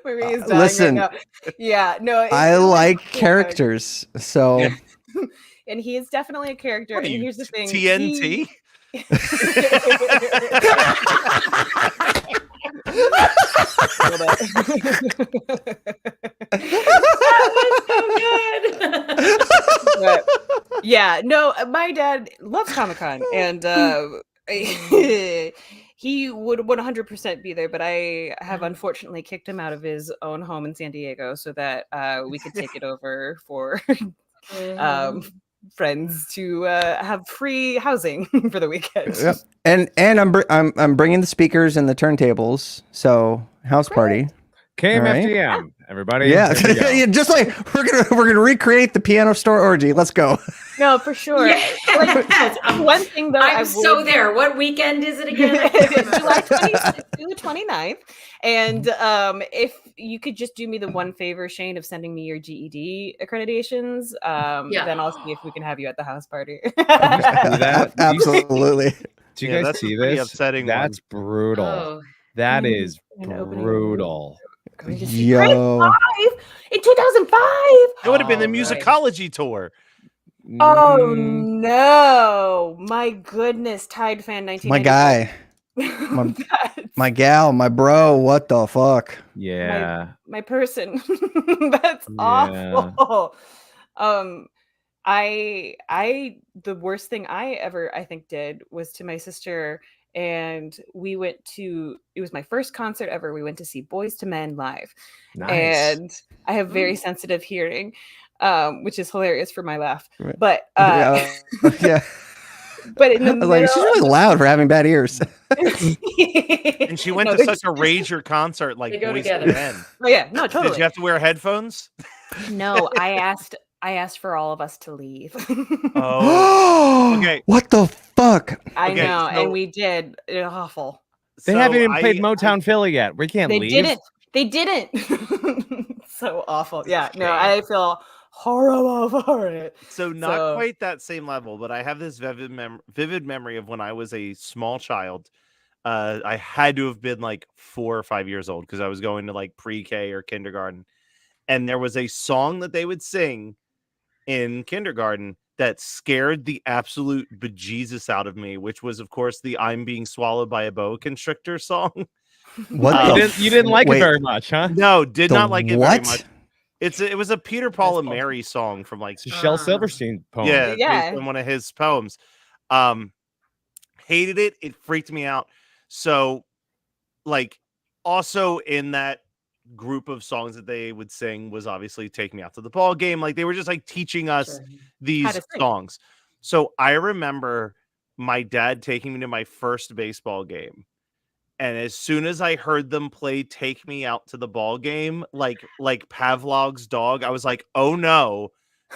Speaker 1: Marie's dying
Speaker 3: Listen,
Speaker 1: right now. Yeah, no.
Speaker 3: I like characters, so.
Speaker 1: And he is definitely a character. And here's the thing:
Speaker 2: TNT.
Speaker 1: But, yeah, no, my dad loves Comic-Con, and he would 100% be there, but I have unfortunately kicked him out of his own home in San Diego so that we could take it over for friends to have free housing for the weekend.
Speaker 3: Yep. And I'm bringing the speakers and the turntables, so house party.
Speaker 5: KMFDM, everybody.
Speaker 3: Yeah, just like we're gonna recreate the piano store orgy. Let's go.
Speaker 1: No, for sure.
Speaker 4: Yes.
Speaker 1: One thing though,
Speaker 4: I'm so there. What weekend is it again?
Speaker 1: July 29th. And if you could just do me the one favor, Shane, of sending me your GED accreditations, then I'll see if we can have you at the house party.
Speaker 3: Absolutely.
Speaker 5: Do you guys see this?
Speaker 2: Upsetting.
Speaker 5: That's brutal.
Speaker 4: Oh.
Speaker 5: That is brutal.
Speaker 3: Yo.
Speaker 1: In 2005.
Speaker 2: It would have been the musicology tour.
Speaker 1: Oh no! My goodness, Tide fan 1994.
Speaker 3: My guy. My gal, my bro, what the fuck?
Speaker 5: Yeah.
Speaker 1: My person. That's awful. I the worst thing I ever I think did was to my sister, and we went to, it was my first concert ever. We went to see Boys to Men live.
Speaker 5: Nice.
Speaker 1: And I have very sensitive hearing, which is hilarious for my laugh.
Speaker 3: Right.
Speaker 1: But
Speaker 3: yeah.
Speaker 1: But in the middle,
Speaker 3: like, she's really loud for having bad ears.
Speaker 2: And she went to such a rager concert like Boys to Men.
Speaker 1: Oh yeah, no, totally.
Speaker 2: Did you have to wear headphones?
Speaker 1: No, I asked for all of us to leave.
Speaker 2: Oh, okay.
Speaker 3: What the fuck?
Speaker 1: I know, and we did. It's awful.
Speaker 5: They
Speaker 2: So
Speaker 5: haven't even played Motown Philly yet. We can't
Speaker 1: They
Speaker 5: leave.
Speaker 1: didn't. So awful. Yeah. No,
Speaker 2: Shame.
Speaker 1: I feel horrible for it.
Speaker 2: So not quite that same level, but I have this vivid memory of when I was a small child. I had to have been like 4 or 5 years old because I was going to like pre-K or kindergarten. And there was a song that they would sing in kindergarten that scared the absolute bejesus out of me, which was, of course, the "I'm Being Swallowed by a Boa Constrictor" song.
Speaker 3: What
Speaker 5: you didn't like it very much, huh?
Speaker 2: No, did not like it very
Speaker 3: what?
Speaker 2: much. It was a Peter, Paul, and Mary song from like
Speaker 5: It's a Shel Silverstein poem.
Speaker 2: yeah, based on one of his poems. Hated it. It freaked me out. So, like, also in that group of songs that they would sing was obviously "Take Me Out to the Ball Game." Like, they were just like teaching us these songs. So I remember my dad taking me to my first baseball game. And as soon as I heard them play "Take Me Out to the Ball Game," like Pavlov's dog, I was like, oh no,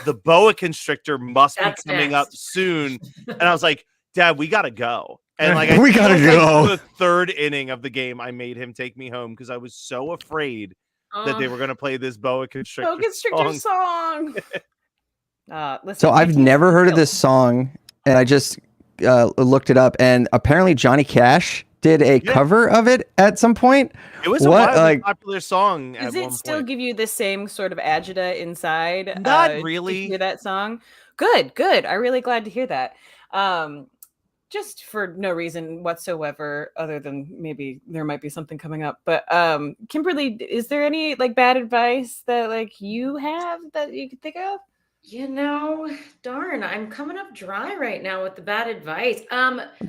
Speaker 2: the boa constrictor must be coming up soon. And I was like, Dad, we gotta go. And like,
Speaker 3: we gotta go.
Speaker 2: The third inning of the game, I made him take me home because I was so afraid that they were gonna play this boa constrictor
Speaker 1: song. Listen,
Speaker 3: So I've never heard of this song, and I just looked it up, and apparently Johnny Cash did a cover of it at some point.
Speaker 2: It was a wildly popular song.
Speaker 1: Does it still give you the same sort of agita inside?
Speaker 2: Not really.
Speaker 1: To hear that song? Good. I'm really glad to hear that. Just for no reason whatsoever, other than maybe there might be something coming up. But Kimberly, is there any like bad advice that like you have that you could think of?
Speaker 4: You know, darn, I'm coming up dry right now with the bad advice.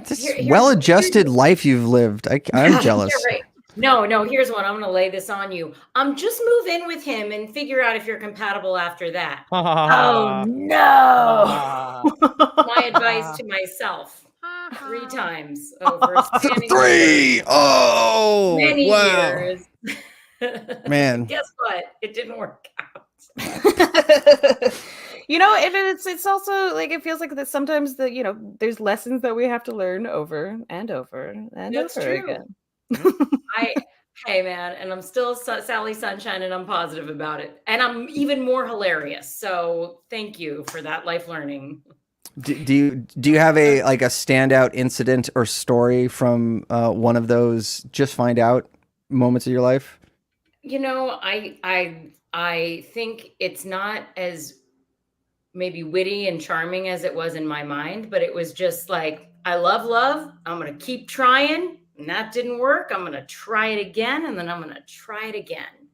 Speaker 3: This well-adjusted life you've lived. I'm jealous.
Speaker 4: You're right. No, here's one. I'm going to lay this on you. Just move in with him and figure out if you're compatible after that.
Speaker 1: Oh, no.
Speaker 4: My advice to myself 3 times over
Speaker 3: 3. Oh,
Speaker 4: many
Speaker 3: wow.
Speaker 4: years.
Speaker 3: Man.
Speaker 4: Guess what? It didn't work out.
Speaker 1: You know, it's also like it feels like that sometimes there's lessons that we have to learn over and over and
Speaker 4: That's
Speaker 1: over
Speaker 4: true.
Speaker 1: again.
Speaker 4: Hey man, and I'm still Sally Sunshine, and I'm positive about it, and I'm even more hilarious. So thank you for that life learning.
Speaker 3: Do you have a standout incident or story from one of those just find out moments of your life?
Speaker 4: You know, I think it's not as maybe witty and charming as it was in my mind, but it was just like, I love. I'm going to keep trying. And that didn't work. I'm going to try it again. And then I'm going to try it again.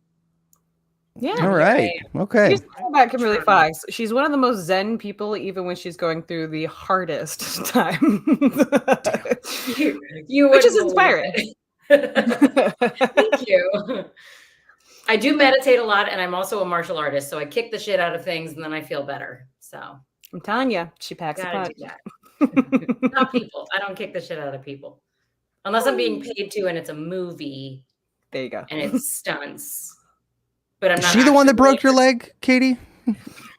Speaker 1: Yeah.
Speaker 3: All right. Okay.
Speaker 1: Here's the thing about Kimberly Fox. She's one of the most zen people, even when she's going through the hardest time. Which is inspiring.
Speaker 4: Thank you. I do meditate a lot, and I'm also a martial artist. So I kick the shit out of things, and then I feel better. So
Speaker 1: I'm telling you, she packs a punch.
Speaker 4: Not people. I don't kick the shit out of people. Unless I'm being paid to and it's a movie.
Speaker 1: There you go.
Speaker 4: And it's stunts. But I'm not.
Speaker 3: Is she the one that broke your leg, Katie?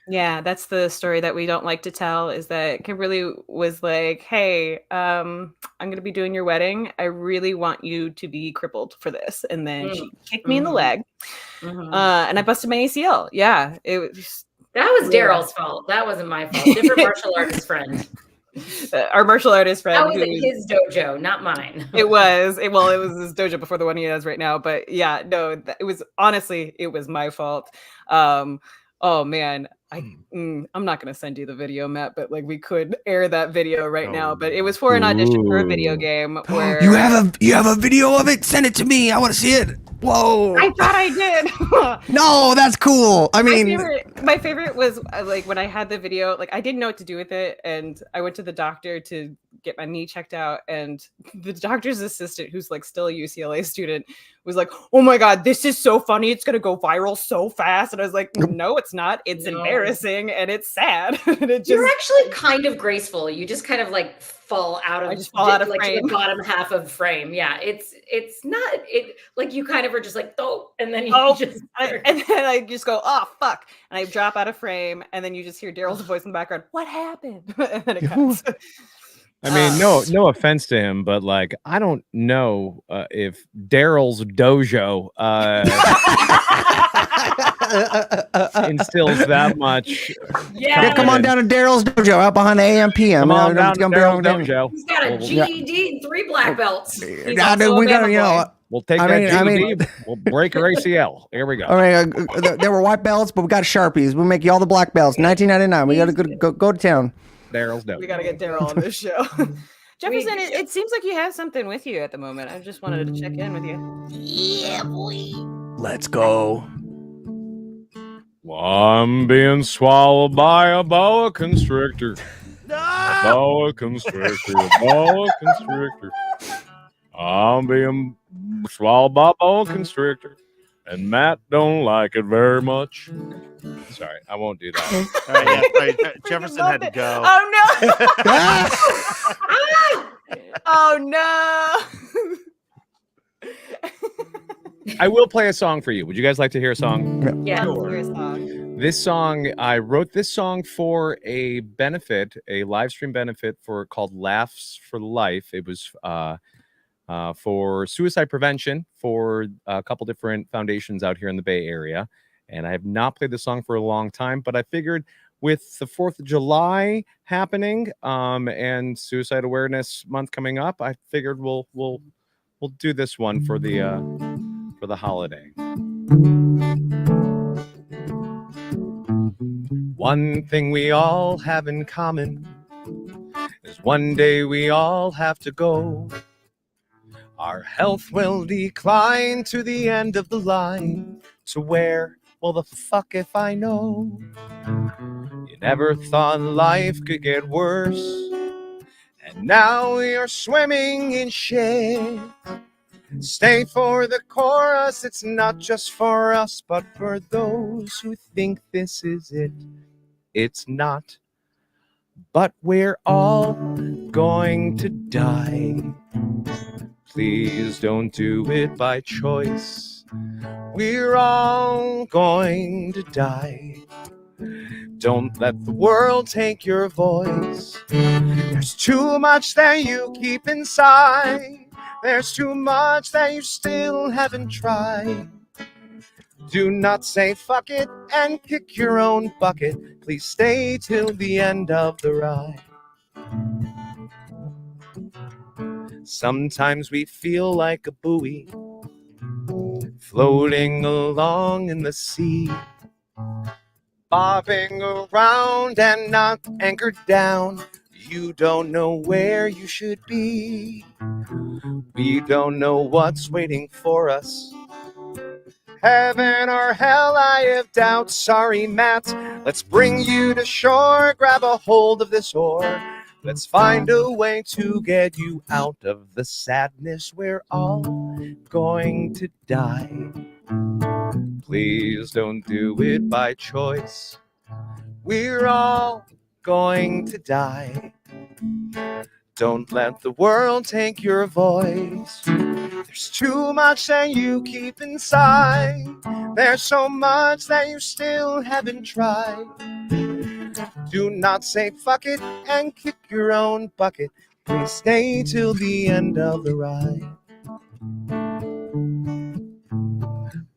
Speaker 1: Yeah, that's the story that we don't like to tell, is that Kimberly was like, hey, I'm going to be doing your wedding. I really want you to be crippled for this. And then she kicked me in the leg. And I busted my ACL. Yeah. That
Speaker 4: was Daryl's fault. That wasn't my fault. Different martial artist friend.
Speaker 1: Our martial artist friend.
Speaker 4: That was at his dojo, not mine.
Speaker 1: It was his dojo before the one he has right now. But yeah, no, it was my fault. Oh man, I'm not gonna send you the video, Matt, but like we could air that video right now. But it was for an audition for a video game where
Speaker 3: you have a video of it. Send it to me. I want to see it. Whoa!
Speaker 1: I thought I did.
Speaker 3: No, that's cool. I mean,
Speaker 1: my favorite was like when I had the video. Like I didn't know what to do with it, and I went to the doctor to get my knee checked out, and the doctor's assistant, who's like still a UCLA student, was like, "Oh my god, this is so funny! It's gonna go viral so fast." And I was like, "No, it's not. It's embarrassing and it's sad." And
Speaker 4: you're actually kind of graceful. You just kind of like fall out of frame. The bottom half of frame. Yeah, it's not like you kind of are just like and then
Speaker 1: and then I just go, oh fuck, and I drop out of frame, and then you just hear Daryl's voice in the background. What happened? And then it cuts.
Speaker 5: I mean, no offense to him, but like, I don't know if Daryl's dojo instills that much.
Speaker 3: Yeah, come on down to Daryl's dojo out behind the AM/PM.
Speaker 5: Come on down to Daryl's dojo.
Speaker 4: He's got a GED and 3 black belts.
Speaker 1: He's also
Speaker 3: we
Speaker 1: a
Speaker 3: got
Speaker 1: Bama
Speaker 3: you know.
Speaker 1: boy.
Speaker 5: We'll take that GED. We'll break her ACL. Here we go.
Speaker 3: All right, there were white belts, but we got Sharpies. We'll make you all the black belts. 1999. We got to go to town.
Speaker 5: Daryl's dojo.
Speaker 1: We got to get Daryl on this show. Jefferson, it seems like you have something with you at the moment. I just wanted to check in with you.
Speaker 6: Yeah, boy.
Speaker 3: Let's go.
Speaker 5: I'm being swallowed by a boa constrictor. A boa constrictor. A boa constrictor. I'm being swallowed by a boa constrictor. And Matt don't like it very much. Sorry, I won't do that.
Speaker 2: All right, yeah, Jefferson had to go.
Speaker 1: Oh no! Oh no!
Speaker 5: I will play a song for you. Would you guys like to hear a song?
Speaker 4: Yeah.
Speaker 5: This song, I wrote this song for a benefit, a live stream benefit called Laughs for Life. It was for suicide prevention for a couple different foundations out here in the Bay Area. And I have not played the song for a long time, but I figured with the 4th of July happening and Suicide Awareness Month coming up, I figured we'll do this one for the holiday. One thing we all have in common is one day we all have to go. Our health will decline to the end of the line. To where? Well, the fuck if I know. You never thought life could get worse, and now we are swimming in shit. Stay for the chorus, it's not just for us, but for those who think this is it. It's not, but we're all going to die. Please don't do it by choice. We're all going to die. Don't let the world take your voice. There's too much that you keep inside. There's too much that you still haven't tried. Do not say fuck it and kick your own bucket. Please stay till the end of the ride. Sometimes we feel like a buoy floating along in the sea, bobbing around and not anchored down. You don't know where you should be. We don't know what's waiting for us. Heaven or hell, I have doubts. Sorry, Matt. Let's bring you to shore. Grab a hold of this oar. Let's find a way to get you out of the sadness. We're all going to die. Please don't do it by choice. We're all going to die. Don't let the world take your voice. There's too much that you keep inside. There's so much that you still haven't tried. Do not say fuck it and kick your own bucket. Please stay till the end of the ride.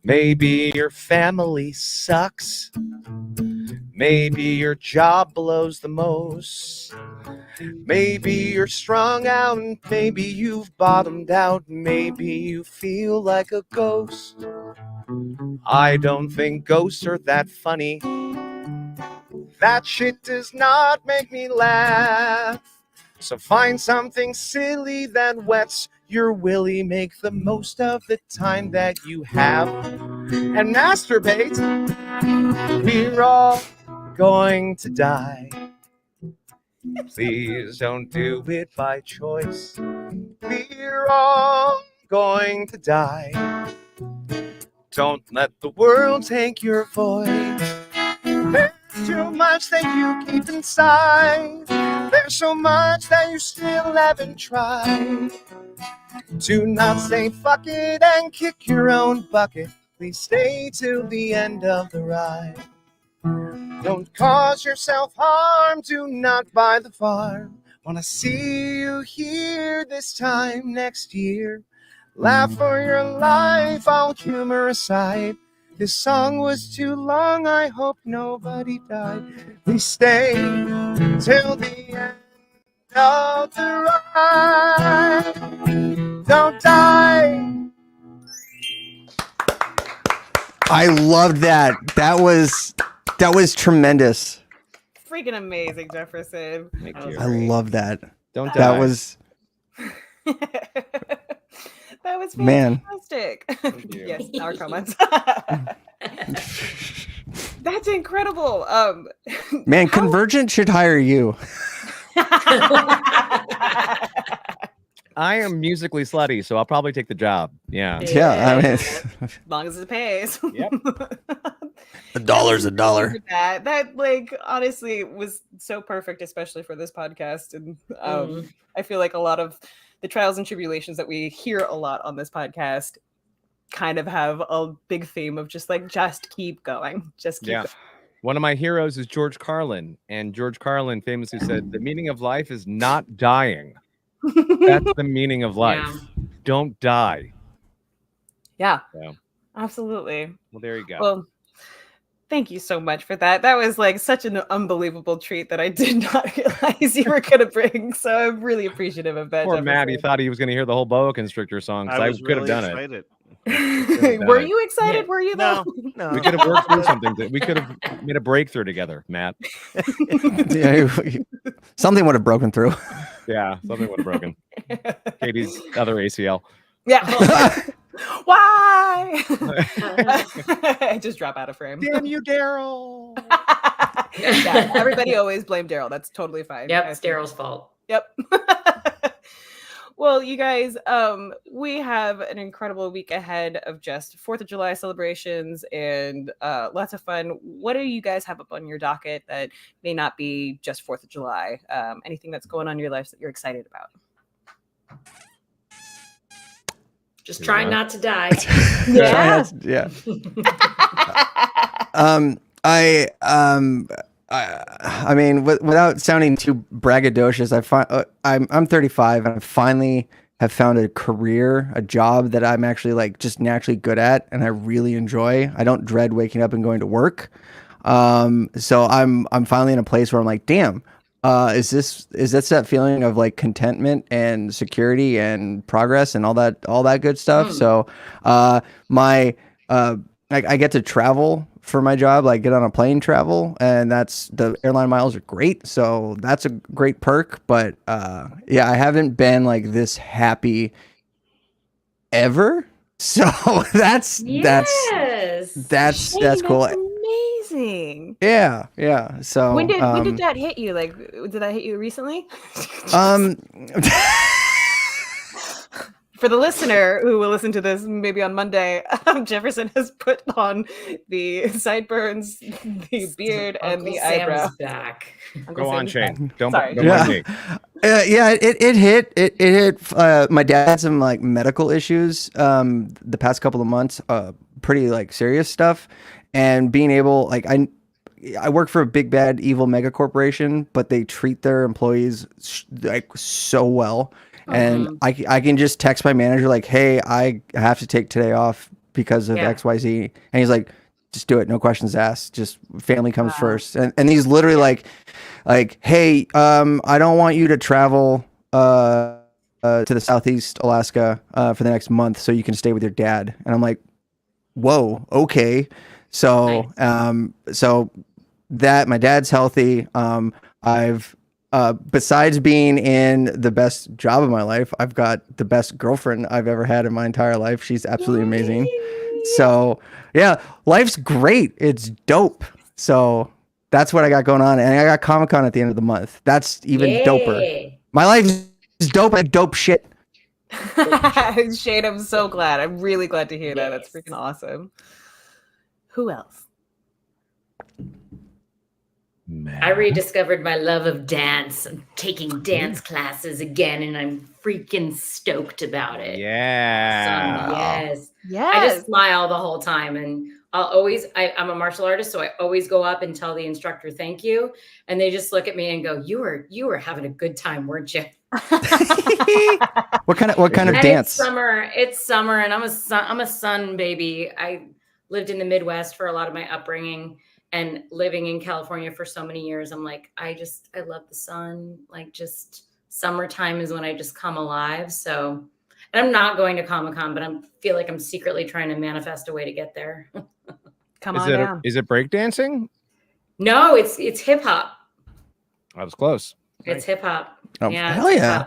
Speaker 5: Maybe your family sucks. Maybe your job blows the most. Maybe you're strung out and maybe you've bottomed out. Maybe you feel like a ghost. I don't think ghosts are that funny. That shit does not make me laugh. So find something silly that wets your willy. Make the most of the time that you have and masturbate. We're all going to die. Please don't do it by choice. We're all going to die. Don't let the world take your voice. There's too much that you keep inside. There's so much that you still haven't tried. Do not say fuck it and kick your own bucket. Please stay till the end of the ride. Don't cause yourself harm. Do not buy the farm. Wanna see you here this time next year. Laugh for your life, all humor aside. This song was too long, I hope nobody died. Please stay till the end of the ride. Don't die.
Speaker 3: I loved that. That was tremendous.
Speaker 1: Freaking amazing, Jefferson.
Speaker 5: Thank you.
Speaker 3: I love that.
Speaker 5: Don't die.
Speaker 3: That was
Speaker 1: That was
Speaker 3: Man.
Speaker 1: fantastic.
Speaker 5: you.
Speaker 1: Yes, our comments. That's incredible.
Speaker 3: Man, Convergent should hire you.
Speaker 5: I am musically slutty, so I'll probably take the job. Yeah.
Speaker 3: Yeah, I mean,
Speaker 1: as long as it pays.
Speaker 5: Yep.
Speaker 3: $1 $1.
Speaker 1: That like honestly was so perfect, especially for this podcast. And I feel like a lot of the trials and tribulations that we hear a lot on this podcast kind of have a big theme of just keep going. Just keep going.
Speaker 5: One of my heroes is George Carlin, and George Carlin famously said, "The meaning of life is not dying." That's the meaning of life.
Speaker 4: Yeah.
Speaker 5: Don't die.
Speaker 1: Yeah.
Speaker 5: Yeah.
Speaker 1: Absolutely.
Speaker 5: Well, there you go.
Speaker 1: Well, thank you so much for that. That was like such an unbelievable treat that I did not realize you were going to bring. So I'm really appreciative of that.
Speaker 5: Poor Matt, he thought he was going to hear the whole boa constrictor song. I could have done it.
Speaker 1: Were you excited? Were you though?
Speaker 2: No.
Speaker 5: We could have worked through something. We could have made a breakthrough together, Matt.
Speaker 3: Yeah, something would have broken through.
Speaker 5: Yeah, something would have broken. Katie's other ACL.
Speaker 1: Yeah. Why? I just drop out of frame.
Speaker 5: Damn you, Daryl.
Speaker 1: Yeah, everybody always blame Daryl. That's totally fine.
Speaker 4: Yep, it's Daryl's fault.
Speaker 1: Yep. Well, you guys, we have an incredible week ahead of just 4th of July celebrations and lots of fun. What do you guys have up on your docket that may not be just 4th of July? Anything that's going on in your lives that you're excited about?
Speaker 4: Just trying not to die.
Speaker 1: Yeah.
Speaker 3: Yeah. I mean, without sounding too braggadocious, I'm 35 and I finally have found a career, a job that I'm actually like just naturally good at and I really enjoy. I don't dread waking up and going to work. So I'm finally in a place where I'm like, damn, is this that feeling of like contentment and security and progress and all that good stuff. So I get to travel for my job, like get on a plane travel, and the airline miles are great. So that's a great perk. But yeah, I haven't been like this happy ever. So that's
Speaker 1: Shane,
Speaker 3: cool.
Speaker 1: That's amazing.
Speaker 3: Yeah. So
Speaker 1: when did that hit you? Like, did that hit you recently? For the listener who will listen to this maybe on Monday, Jefferson has put on the sideburns, the beard, and the eyebrow.
Speaker 4: Back.
Speaker 5: Go on, Shane. Don't mind me.
Speaker 3: Yeah, it hit. My dad had some like medical issues the past couple of months, pretty like serious stuff, and being able like I work for a big bad evil mega corporation, but they treat their employees like so well. And I can just text my manager like, hey, I have to take today off because of XYZ. And he's like, just do it. No questions asked. Just family comes first. And he's literally like, hey, I don't want you to travel to the Southeast Alaska for the next month so you can stay with your dad. And I'm like, whoa, okay. So, so that my dad's healthy. I've besides being in the best job of my life, I've got the best girlfriend I've ever had in my entire life. She's absolutely amazing. So yeah, life's great. It's dope. So that's what I got going on. And I got Comic-Con at the end of the month. That's even doper. My life is dope. I dope shit.
Speaker 1: Shane, I'm so glad. I'm really glad to hear that. That's freaking awesome. Who else?
Speaker 4: I rediscovered my love of dance. I'm taking dance classes again, and I'm freaking stoked about it.
Speaker 5: Yeah.
Speaker 4: So, yes.
Speaker 1: Yes.
Speaker 4: I just smile the whole time. And I'm a martial artist, so I always go up and tell the instructor thank you, and they just look at me and go, "You were having a good time, weren't you?"
Speaker 3: What kind of dance?
Speaker 4: It's summer, and I'm a sun baby. I lived in the Midwest for a lot of my upbringing, and living in California for so many years. I'm like, I love the sun. Like, just summertime is when I just come alive. So, and I'm not going to Comic-Con, but I feel like I'm secretly trying to manifest a way to get there.
Speaker 1: Come on down.
Speaker 5: Is it breakdancing?
Speaker 4: No, it's hip hop.
Speaker 5: I was close.
Speaker 4: It's hip hop.
Speaker 3: Oh,
Speaker 4: Yeah,
Speaker 3: hell yeah.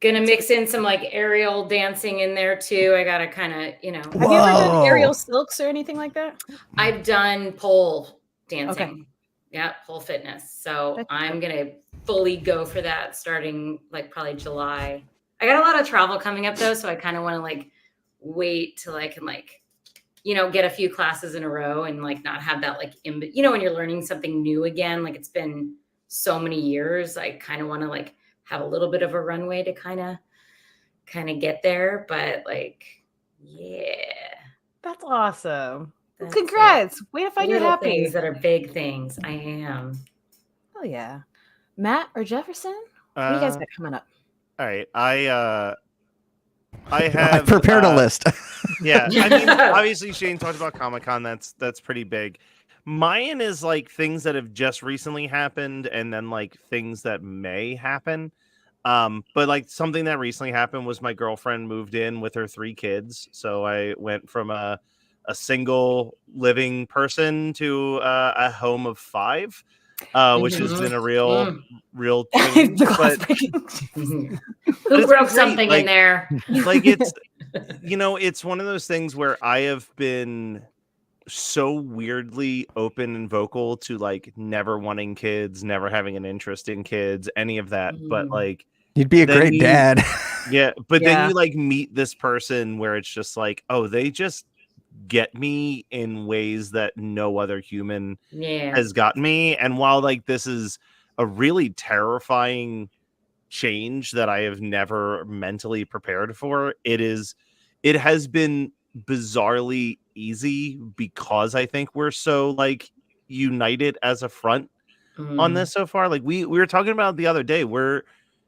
Speaker 4: Gonna mix in some like aerial dancing in there too. I gotta kind of,
Speaker 1: Have you ever done aerial silks or anything like that?
Speaker 4: I've done pole dancing.
Speaker 1: Okay.
Speaker 4: Yeah, pole fitness. So I'm gonna fully go for that starting like probably July. I got a lot of travel coming up though, so I kind of want to like wait till I can like, get a few classes in a row and like not have that like when you're learning something new again, like it's been so many years, I kind of want to like have a little bit of a runway to kind of get there, but like, yeah,
Speaker 1: that's awesome. Well, congrats. Way to find you happy.
Speaker 4: Things that are big things. I am.
Speaker 1: Oh yeah. Matt or Jefferson? What do you guys got coming up?
Speaker 2: All right. I have
Speaker 3: prepared a list.
Speaker 2: Yeah. I mean, obviously Shane talked about Comic-Con. That's pretty big. Mine is like things that have just recently happened and then like things that may happen. But like something that recently happened was my girlfriend moved in with her 3 kids. So I went from a single living person to a home of 5, which has been a real change. But
Speaker 4: who broke something in there?
Speaker 2: Like it's, it's one of those things where I have been so weirdly open and vocal to like never wanting kids, never having an interest in kids, any of that. But like,
Speaker 3: you'd be a great dad.
Speaker 2: Yeah. But then you like meet this person where it's just like, oh, they just get me in ways that no other human has gotten me. And while like this is a really terrifying change that I have never mentally prepared for, it has been bizarrely easy because I think we're so like united as a front on this so far. Like we were talking about the other day,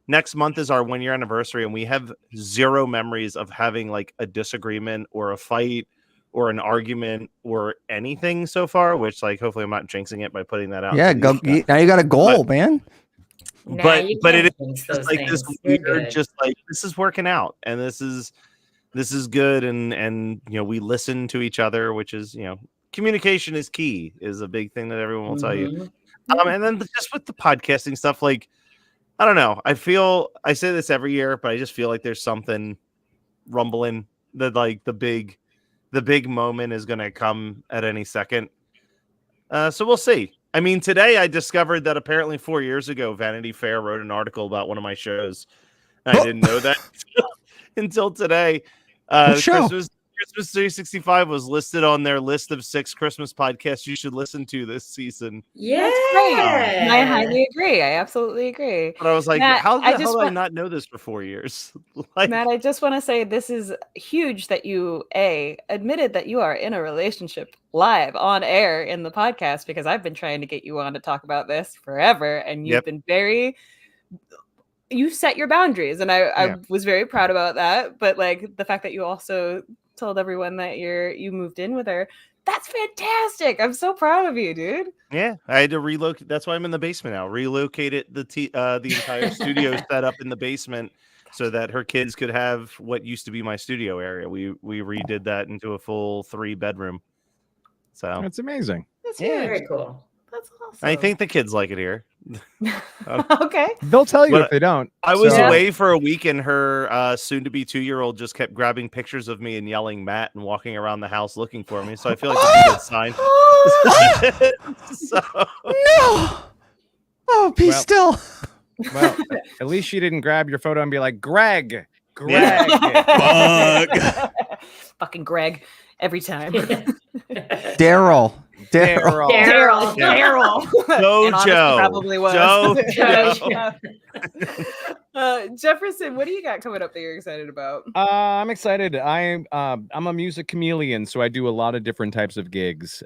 Speaker 2: next month is our 1-year anniversary and we have 0 memories of having like a disagreement or a fight or an argument or anything so far, which like hopefully I'm not jinxing it by putting that out.
Speaker 3: Yeah, now you got a goal, man.
Speaker 2: But it is just like this weird, just like this is working out and this is good and we listen to each other, which is communication is key, is a big thing that everyone will tell you. And then just with the podcasting stuff, like I don't know, I say this every year, but I just feel like there's something rumbling that like the big moment is going to come at any second. So we'll see. I mean, today I discovered that apparently 4 years ago Vanity Fair wrote an article about one of my shows. I didn't know that until today. Christmas 365 was listed on their list of 6 Christmas podcasts you should listen to this season.
Speaker 4: Yeah,
Speaker 1: that's great. And I highly agree. I absolutely agree.
Speaker 2: But I was like,
Speaker 1: Matt,
Speaker 2: how the hell did I not know this for 4 years? Like,
Speaker 1: Matt, I just want to say this is huge that you admitted that you are in a relationship live on air in the podcast, because I've been trying to get you on to talk about this forever, and you've been you set your boundaries, and I was very proud about that. But like the fact that you also told everyone that you moved in with her, that's fantastic. I'm so proud of you, dude.
Speaker 2: Yeah, I had to relocate. That's why I'm in the basement now. Relocated the entire studio set up in the basement so that her kids could have what used to be my studio area. We redid that into a full 3-bedroom. So
Speaker 5: that's amazing.
Speaker 1: That's
Speaker 4: very cool. That's awesome.
Speaker 2: I think the kids like it here.
Speaker 1: Okay.
Speaker 5: They'll tell you if they don't.
Speaker 2: I was away for a week and her soon-to-be 2-year-old just kept grabbing pictures of me and yelling Matt and walking around the house looking for me. So I feel like that's a good sign.
Speaker 3: No. Oh, be still.
Speaker 5: Well, at least she didn't grab your photo and be like, Greg.
Speaker 1: Fucking Greg every time.
Speaker 3: Daryl.
Speaker 2: Joe.
Speaker 1: Probably was.
Speaker 2: Joe.
Speaker 1: Jefferson, what do you got coming up that you're excited about?
Speaker 5: I'm excited. I'm a music chameleon, so I do a lot of different types of gigs.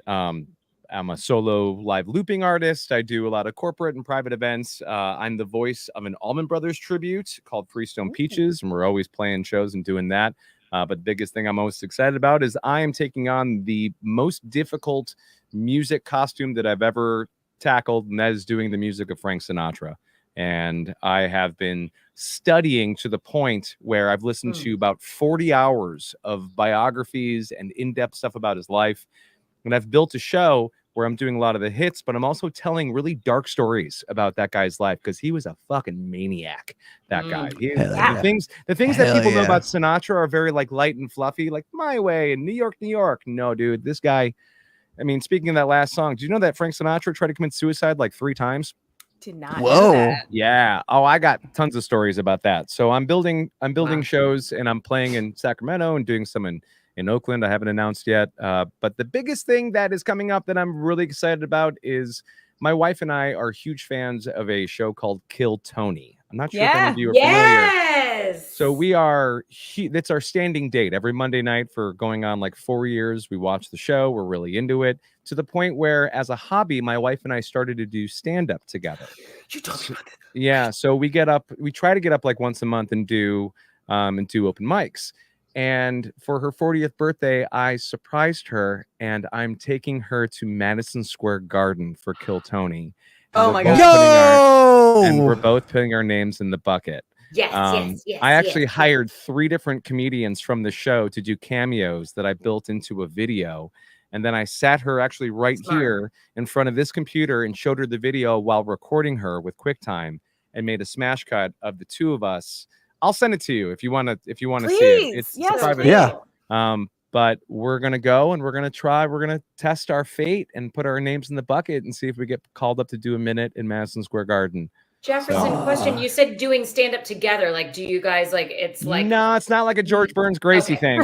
Speaker 5: I'm a solo live looping artist. I do a lot of corporate and private events. I'm the voice of an Allman Brothers tribute called Freestone Peaches, and we're always playing shows and doing that. But the biggest thing I'm most excited about is I am taking on the most difficult music costume that I've ever tackled, and that is doing the music of Frank Sinatra. And I have been studying to the point where I've listened to about 40 hours of biographies and in-depth stuff about his life. And I've built a show where I'm doing a lot of the hits, but I'm also telling really dark stories about that guy's life because he was a fucking maniac. That guy. The things that people know about Sinatra are very like light and fluffy, like My Way and New York, New York. No, dude, this guy. I mean, speaking of that last song, do you know that Frank Sinatra tried to commit suicide like 3 times?
Speaker 1: Did not know that.
Speaker 5: Yeah. Oh, I got tons of stories about that. So I'm building shows, and I'm playing in Sacramento and doing some in Oakland. I haven't announced yet. But the biggest thing that is coming up that I'm really excited about is my wife and I are huge fans of a show called Kill Tony. I'm not sure if any of you are familiar. So we are, that's our standing date every Monday night for going on like 4 years. We watch the show. We're really into it, to the point where as a hobby, my wife and I started to do stand-up together.
Speaker 1: You told me about that.
Speaker 5: Yeah. So we try to get up like once a month and do open mics. And for her 40th birthday, I surprised her, and I'm taking her to Madison Square Garden for Kill Tony.
Speaker 1: Oh my God.
Speaker 5: And we're both putting our names in the bucket.
Speaker 4: Yes.
Speaker 5: I actually hired 3 different comedians from the show to do cameos that I built into a video. And then I sat her actually right here in front of this computer and showed her the video while recording her with QuickTime, and made a smash cut of the 2 of us. I'll send it to you if you want to see it. It's private. But we're going to go and we're going to test our fate and put our names in the bucket and see if we get called up to do a minute in Madison Square Garden.
Speaker 4: Jefferson, question. You said doing stand-up together. Like, do you guys it's like...
Speaker 5: No, it's not like a George Burns Gracie thing,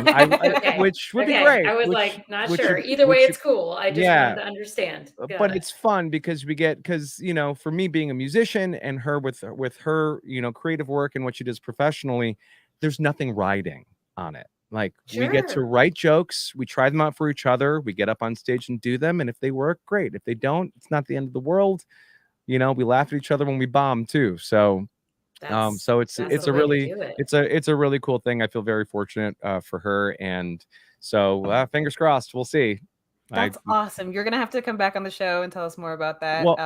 Speaker 5: which would be great.
Speaker 4: I was not sure. Either way, it's cool. I just wanted to understand.
Speaker 5: But it's fun because for me being a musician and her with her, creative work and what she does professionally, there's nothing riding on it. Like, we get to write jokes. We try them out for each other. We get up on stage and do them. And if they work, great. If they don't, it's not the end of the world. We laugh at each other when we bomb too. So, it's a really cool thing. I feel very fortunate for her, and so fingers crossed. We'll see.
Speaker 1: That's awesome. You're gonna have to come back on the show and tell us more about that.
Speaker 5: Well,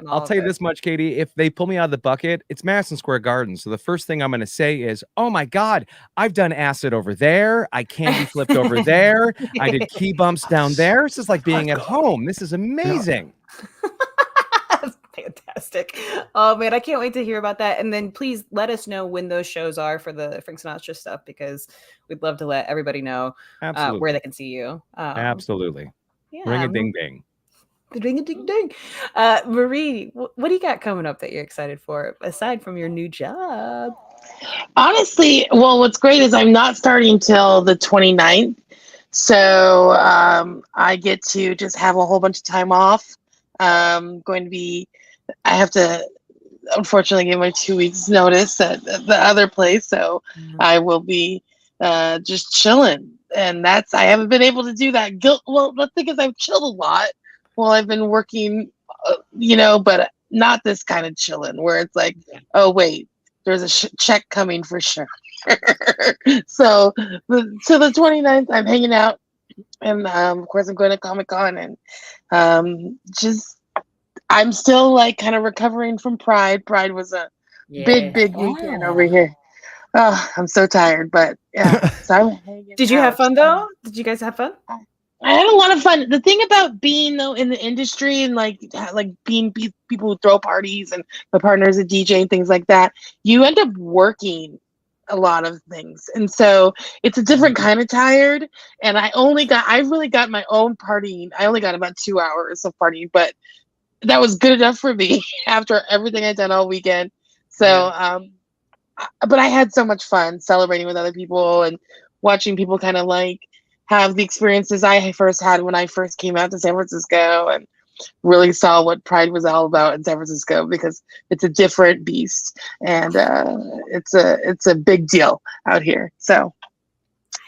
Speaker 5: I'll tell you this much, Katie. If they pull me out of the bucket, it's Madison Square Garden. So the first thing I'm going to say is, "Oh my God, I've done acid over there. I candy flipped over there. I did key bumps down there. This is like being at home. This is amazing."
Speaker 1: Fantastic. Oh man, I can't wait to hear about that. And then please let us know when those shows are for the Frank Sinatra stuff, because we'd love to let everybody know where they can see you.
Speaker 5: Absolutely. Ring a ding ding.
Speaker 1: Ring a ding ding. Marie, what do you got coming up that you're excited for aside from your new job?
Speaker 6: Honestly, well, what's great is I'm not starting till the 29th. So I get to just have a whole bunch of time off. I have to unfortunately give my 2 weeks notice at the other place. So I will be just chilling. And I haven't been able to do that. Well, the thing is, I've chilled a lot while I've been working, but not this kind of chilling where it's like, oh, wait, there's a check coming for sure. So the 29th, I'm hanging out. And of course, I'm going to Comic-Con, and I'm still like kind of recovering from Pride. Pride was a big weekend over here. Oh, I'm so tired, but yeah. So I'm hanging
Speaker 1: Did you have fun though? Did you guys have fun?
Speaker 6: I had a lot of fun. The thing about being though in the industry and like being people who throw parties and my partner's a DJ and things like that, you end up working a lot of things, and so it's a different kind of tired. And I really got my own partying. I only got about 2 hours of partying, but that was good enough for me after everything I'd done all weekend. So but I had so much fun celebrating with other people and watching people kind of like have the experiences I first had when I first came out to San Francisco, and really saw what Pride was all about in San Francisco, because it's a different beast, and it's a big deal out here. So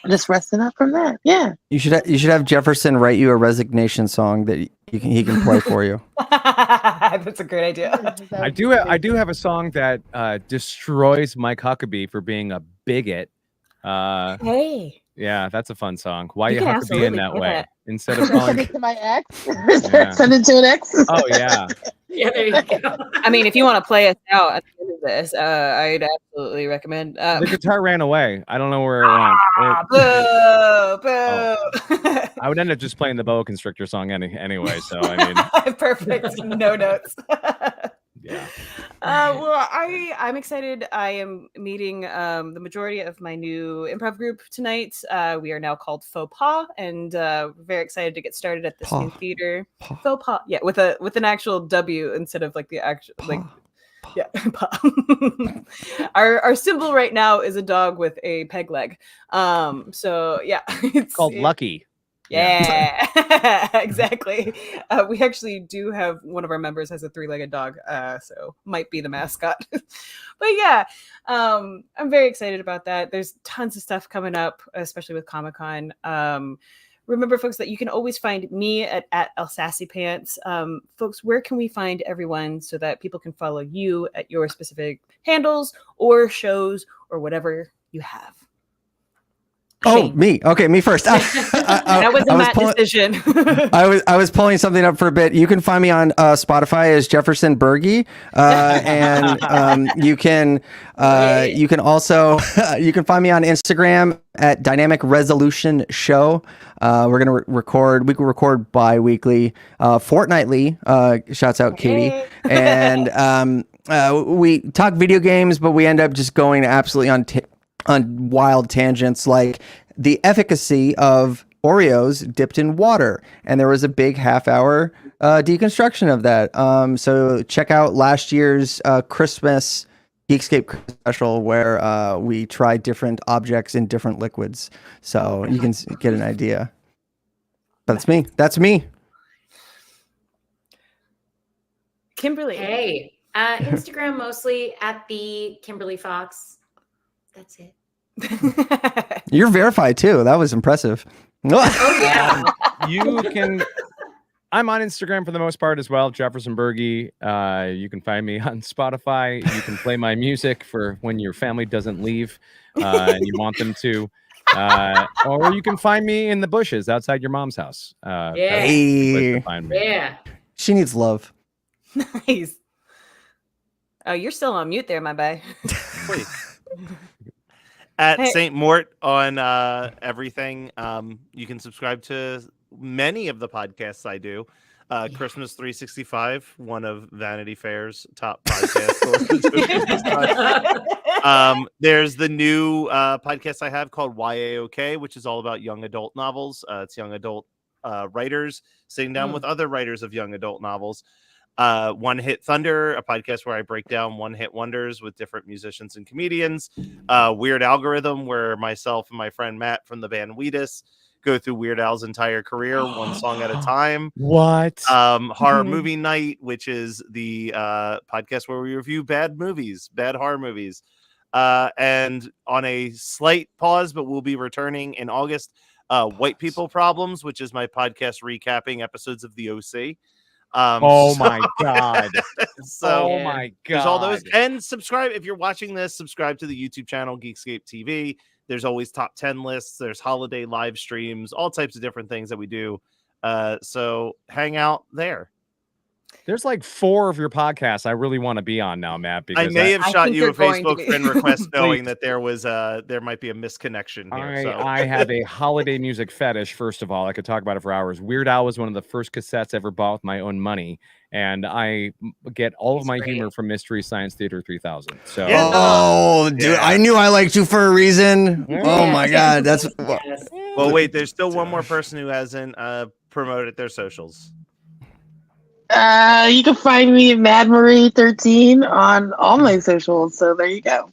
Speaker 6: just resting up from that. Yeah.
Speaker 3: You should have Jefferson write you a resignation song that he can play for you.
Speaker 1: That's a great idea.
Speaker 5: I do have a song that destroys Mike Huckabee for being a bigot.
Speaker 1: Hey.
Speaker 5: Yeah, that's a fun song. Why
Speaker 1: You
Speaker 5: you
Speaker 1: can
Speaker 5: Huckabee in
Speaker 1: absolutely
Speaker 5: that
Speaker 1: play
Speaker 5: way?
Speaker 1: that.
Speaker 5: Instead of
Speaker 6: Send
Speaker 5: calling
Speaker 6: it to my ex.
Speaker 5: Yeah.
Speaker 6: Send it to an ex.
Speaker 5: Oh yeah.
Speaker 4: Yeah, there you go.
Speaker 1: I mean, if you want to play us out at the end of this, I'd absolutely recommend.
Speaker 5: The guitar ran away. I don't know where it went.
Speaker 1: Boo, boo.
Speaker 5: Oh. I would end up just playing the boa constrictor song anyway. So I mean,
Speaker 1: perfect. No notes.
Speaker 5: yeah.
Speaker 1: Well, I'm excited. I am meeting the majority of my new improv group tonight. We are now called Faux Pas, and very excited to get started at this new theater. Faux Pas, yeah, with an actual W instead of like the actual like. Yeah. Our symbol right now is a dog with a peg leg. So yeah, it's
Speaker 5: called Lucky.
Speaker 1: Yeah, exactly. We actually do have one of our members has a 3-legged dog, so might be the mascot. But yeah, I'm very excited about that. There's tons of stuff coming up, especially with Comic-Con. Remember, folks, that you can always find me at El Sassy Pants. Folks, where can we find everyone so that people can follow you at your specific handles or shows or whatever you have?
Speaker 3: Oh, me. Okay, me first.
Speaker 1: That was a Matt decision.
Speaker 3: I was pulling something up for a bit. You can find me on Spotify as Jefferson Berge, and you can also you can find me on Instagram at Dynamic Resolution Show. We're gonna record. We can record bi-weekly, fortnightly. Shouts out Katie, and we talk video games, but we end up just going absolutely on wild tangents, like the efficacy of Oreos dipped in water. And there was a big half-hour deconstruction of that. So check out last year's Christmas Geekscape special, where we tried different objects in different liquids. So you can get an idea. That's me. That's me.
Speaker 1: Kimberly.
Speaker 4: Hey, Instagram mostly at the Kimberly Fox. That's it.
Speaker 3: You're verified too. That was impressive.
Speaker 4: Oh yeah.
Speaker 5: You can. I'm on Instagram for the most part as well, Jefferson Berge. You can find me on Spotify. You can play my music for when your family doesn't leave and you want them to. Or you can find me in the bushes outside your mom's house.
Speaker 3: Hey.
Speaker 5: Find me.
Speaker 4: Yeah.
Speaker 3: She needs love.
Speaker 1: Nice. Oh, you're still on mute there, my bae.
Speaker 2: Please. At St. Mort on everything. You can subscribe to many of the podcasts I do. Christmas 365, one of Vanity Fair's top podcasts. There's the new podcast I have called YAOK, which is all about young adult novels. It's young adult writers sitting down with other writers of young adult novels. One Hit Thunder, a podcast where I break down one-hit wonders with different musicians and comedians. Weird Algorithm, where myself and my friend Matt from the band Wheatus go through Weird Al's entire career, one song at a time.
Speaker 5: What?
Speaker 2: Horror Movie Night, which is the podcast where we review bad horror movies. And on a slight pause, but we'll be returning in August, White People Problems, which is my podcast recapping episodes of The OC.
Speaker 5: My god.
Speaker 2: So
Speaker 5: my god.
Speaker 2: There's all those. And subscribe if you're watching this, subscribe to the YouTube channel Geekscape TV. There's always top 10 lists, there's holiday live streams, all types of different things that we do. So hang out there.
Speaker 5: There's like 4 of your podcasts I really want to be on now, Matt. Because
Speaker 2: I may have shot you a Facebook friend request knowing
Speaker 5: Please.
Speaker 2: that there might be a misconnection here.
Speaker 5: I have a holiday music fetish, first of all. I could talk about it for hours. Weird Al was one of the first cassettes I ever bought with my own money. And I get all of my humor from Mystery Science Theater 3000. So,
Speaker 3: dude, I knew I liked you for a reason. Oh my god, that's
Speaker 2: well. Wait, there's still one more person who hasn't promoted their socials.
Speaker 6: You can find me at Mad Marie 13 on all my socials. So there you go.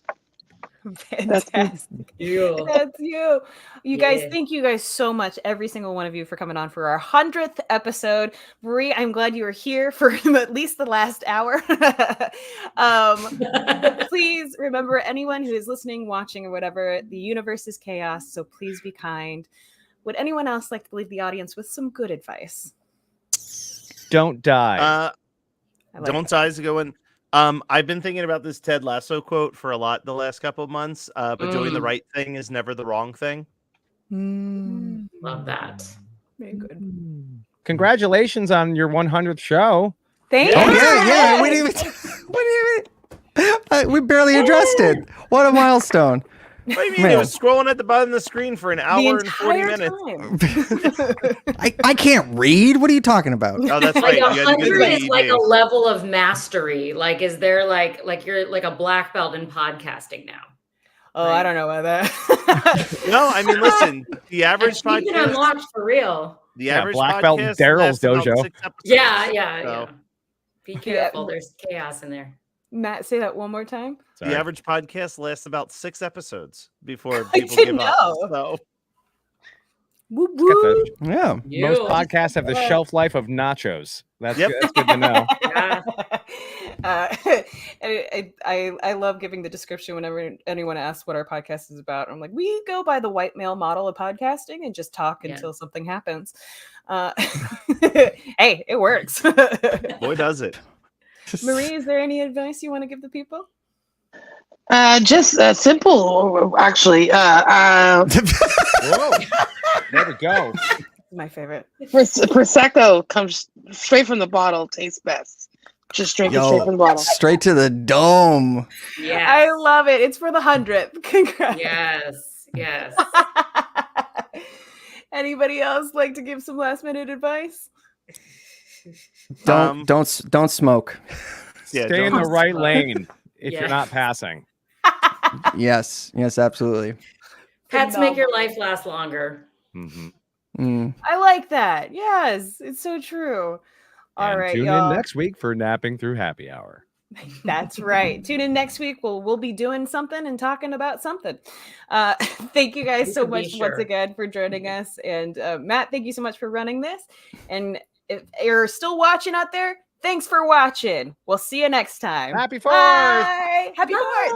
Speaker 1: Fantastic.
Speaker 4: You.
Speaker 1: That's you. You guys,
Speaker 4: Yeah.
Speaker 1: thank you guys so much, every single one of you, for coming on for our 100th episode. Marie, I'm glad you were here for at least the last hour. Please remember, anyone who is listening, watching, or whatever, the universe is chaos, so please be kind. Would anyone else like to leave the audience with some good advice?
Speaker 5: Don't die.
Speaker 2: Don't die is a good one. I've been thinking about this Ted Lasso quote for a lot the last couple of months, but doing the right thing is never the wrong thing.
Speaker 4: Love that.
Speaker 1: Very good.
Speaker 5: Congratulations on your 100th show.
Speaker 1: Thank you.
Speaker 3: Yeah. We barely addressed it. What a milestone.
Speaker 2: What do you mean?
Speaker 3: Man.
Speaker 2: It was scrolling at the bottom of the screen for an hour and 40 minutes.
Speaker 3: I can't read. What are you talking about?
Speaker 2: Oh, that's
Speaker 4: Like
Speaker 2: right. You had to get
Speaker 4: 100
Speaker 2: the
Speaker 4: is like a
Speaker 2: AED.
Speaker 4: level of mastery. Like, is there like you're like a black belt in podcasting now?
Speaker 1: Oh, I don't know about that.
Speaker 2: No, I mean, listen, the average
Speaker 4: Keep it
Speaker 2: podcast.
Speaker 4: unlocked for real.
Speaker 2: The average
Speaker 5: Black belt in
Speaker 2: podcast
Speaker 5: Daryl's
Speaker 2: lasts about
Speaker 5: dojo.
Speaker 2: 6 episodes.
Speaker 4: Yeah.
Speaker 2: So,
Speaker 4: Be careful. There's chaos in there.
Speaker 1: Matt, say that one more time.
Speaker 5: Sorry.
Speaker 2: The average podcast lasts about 6 episodes before
Speaker 1: I
Speaker 2: people
Speaker 1: didn't
Speaker 2: give up.
Speaker 1: know.
Speaker 2: So,
Speaker 1: Woo
Speaker 5: Got the-
Speaker 1: woo.
Speaker 3: Yeah.
Speaker 5: Most podcasts have the shelf life of nachos. That's good to know.
Speaker 4: Yeah.
Speaker 1: I love giving the description whenever anyone asks what our podcast is about. I'm like, we go by the white male model of podcasting and just talk until something happens. Hey, it works.
Speaker 2: boy, does it.
Speaker 1: Marie, is there any advice you want to give the people?
Speaker 6: Just simple, actually.
Speaker 5: Whoa. There we go.
Speaker 1: My favorite.
Speaker 6: Prosecco comes straight from the bottle, tastes best. Just drink it straight from the bottle.
Speaker 3: Straight to the dome.
Speaker 4: Yes.
Speaker 1: I love it. It's for the 100th. Congrats.
Speaker 4: Yes.
Speaker 1: Anybody else like to give some last minute advice?
Speaker 3: Don't smoke.
Speaker 2: Yeah,
Speaker 5: Stay in
Speaker 2: don't-
Speaker 5: the right lane if
Speaker 4: Yeah.
Speaker 5: you're not passing.
Speaker 3: Yes, absolutely.
Speaker 4: Pets make your life last longer.
Speaker 1: I like that. Yes, it's so true. All
Speaker 5: And
Speaker 1: right,
Speaker 5: tune
Speaker 1: y'all.
Speaker 5: in next week for Napping Through Happy Hour.
Speaker 1: That's right. Tune in next week. We'll be doing something and talking about something. Thank you guys so much once again for joining us. And Matt, thank you so much for running this. And if you're still watching out there, thanks for watching. We'll see you next time.
Speaker 5: Happy 4th!
Speaker 1: Bye. Happy 4th.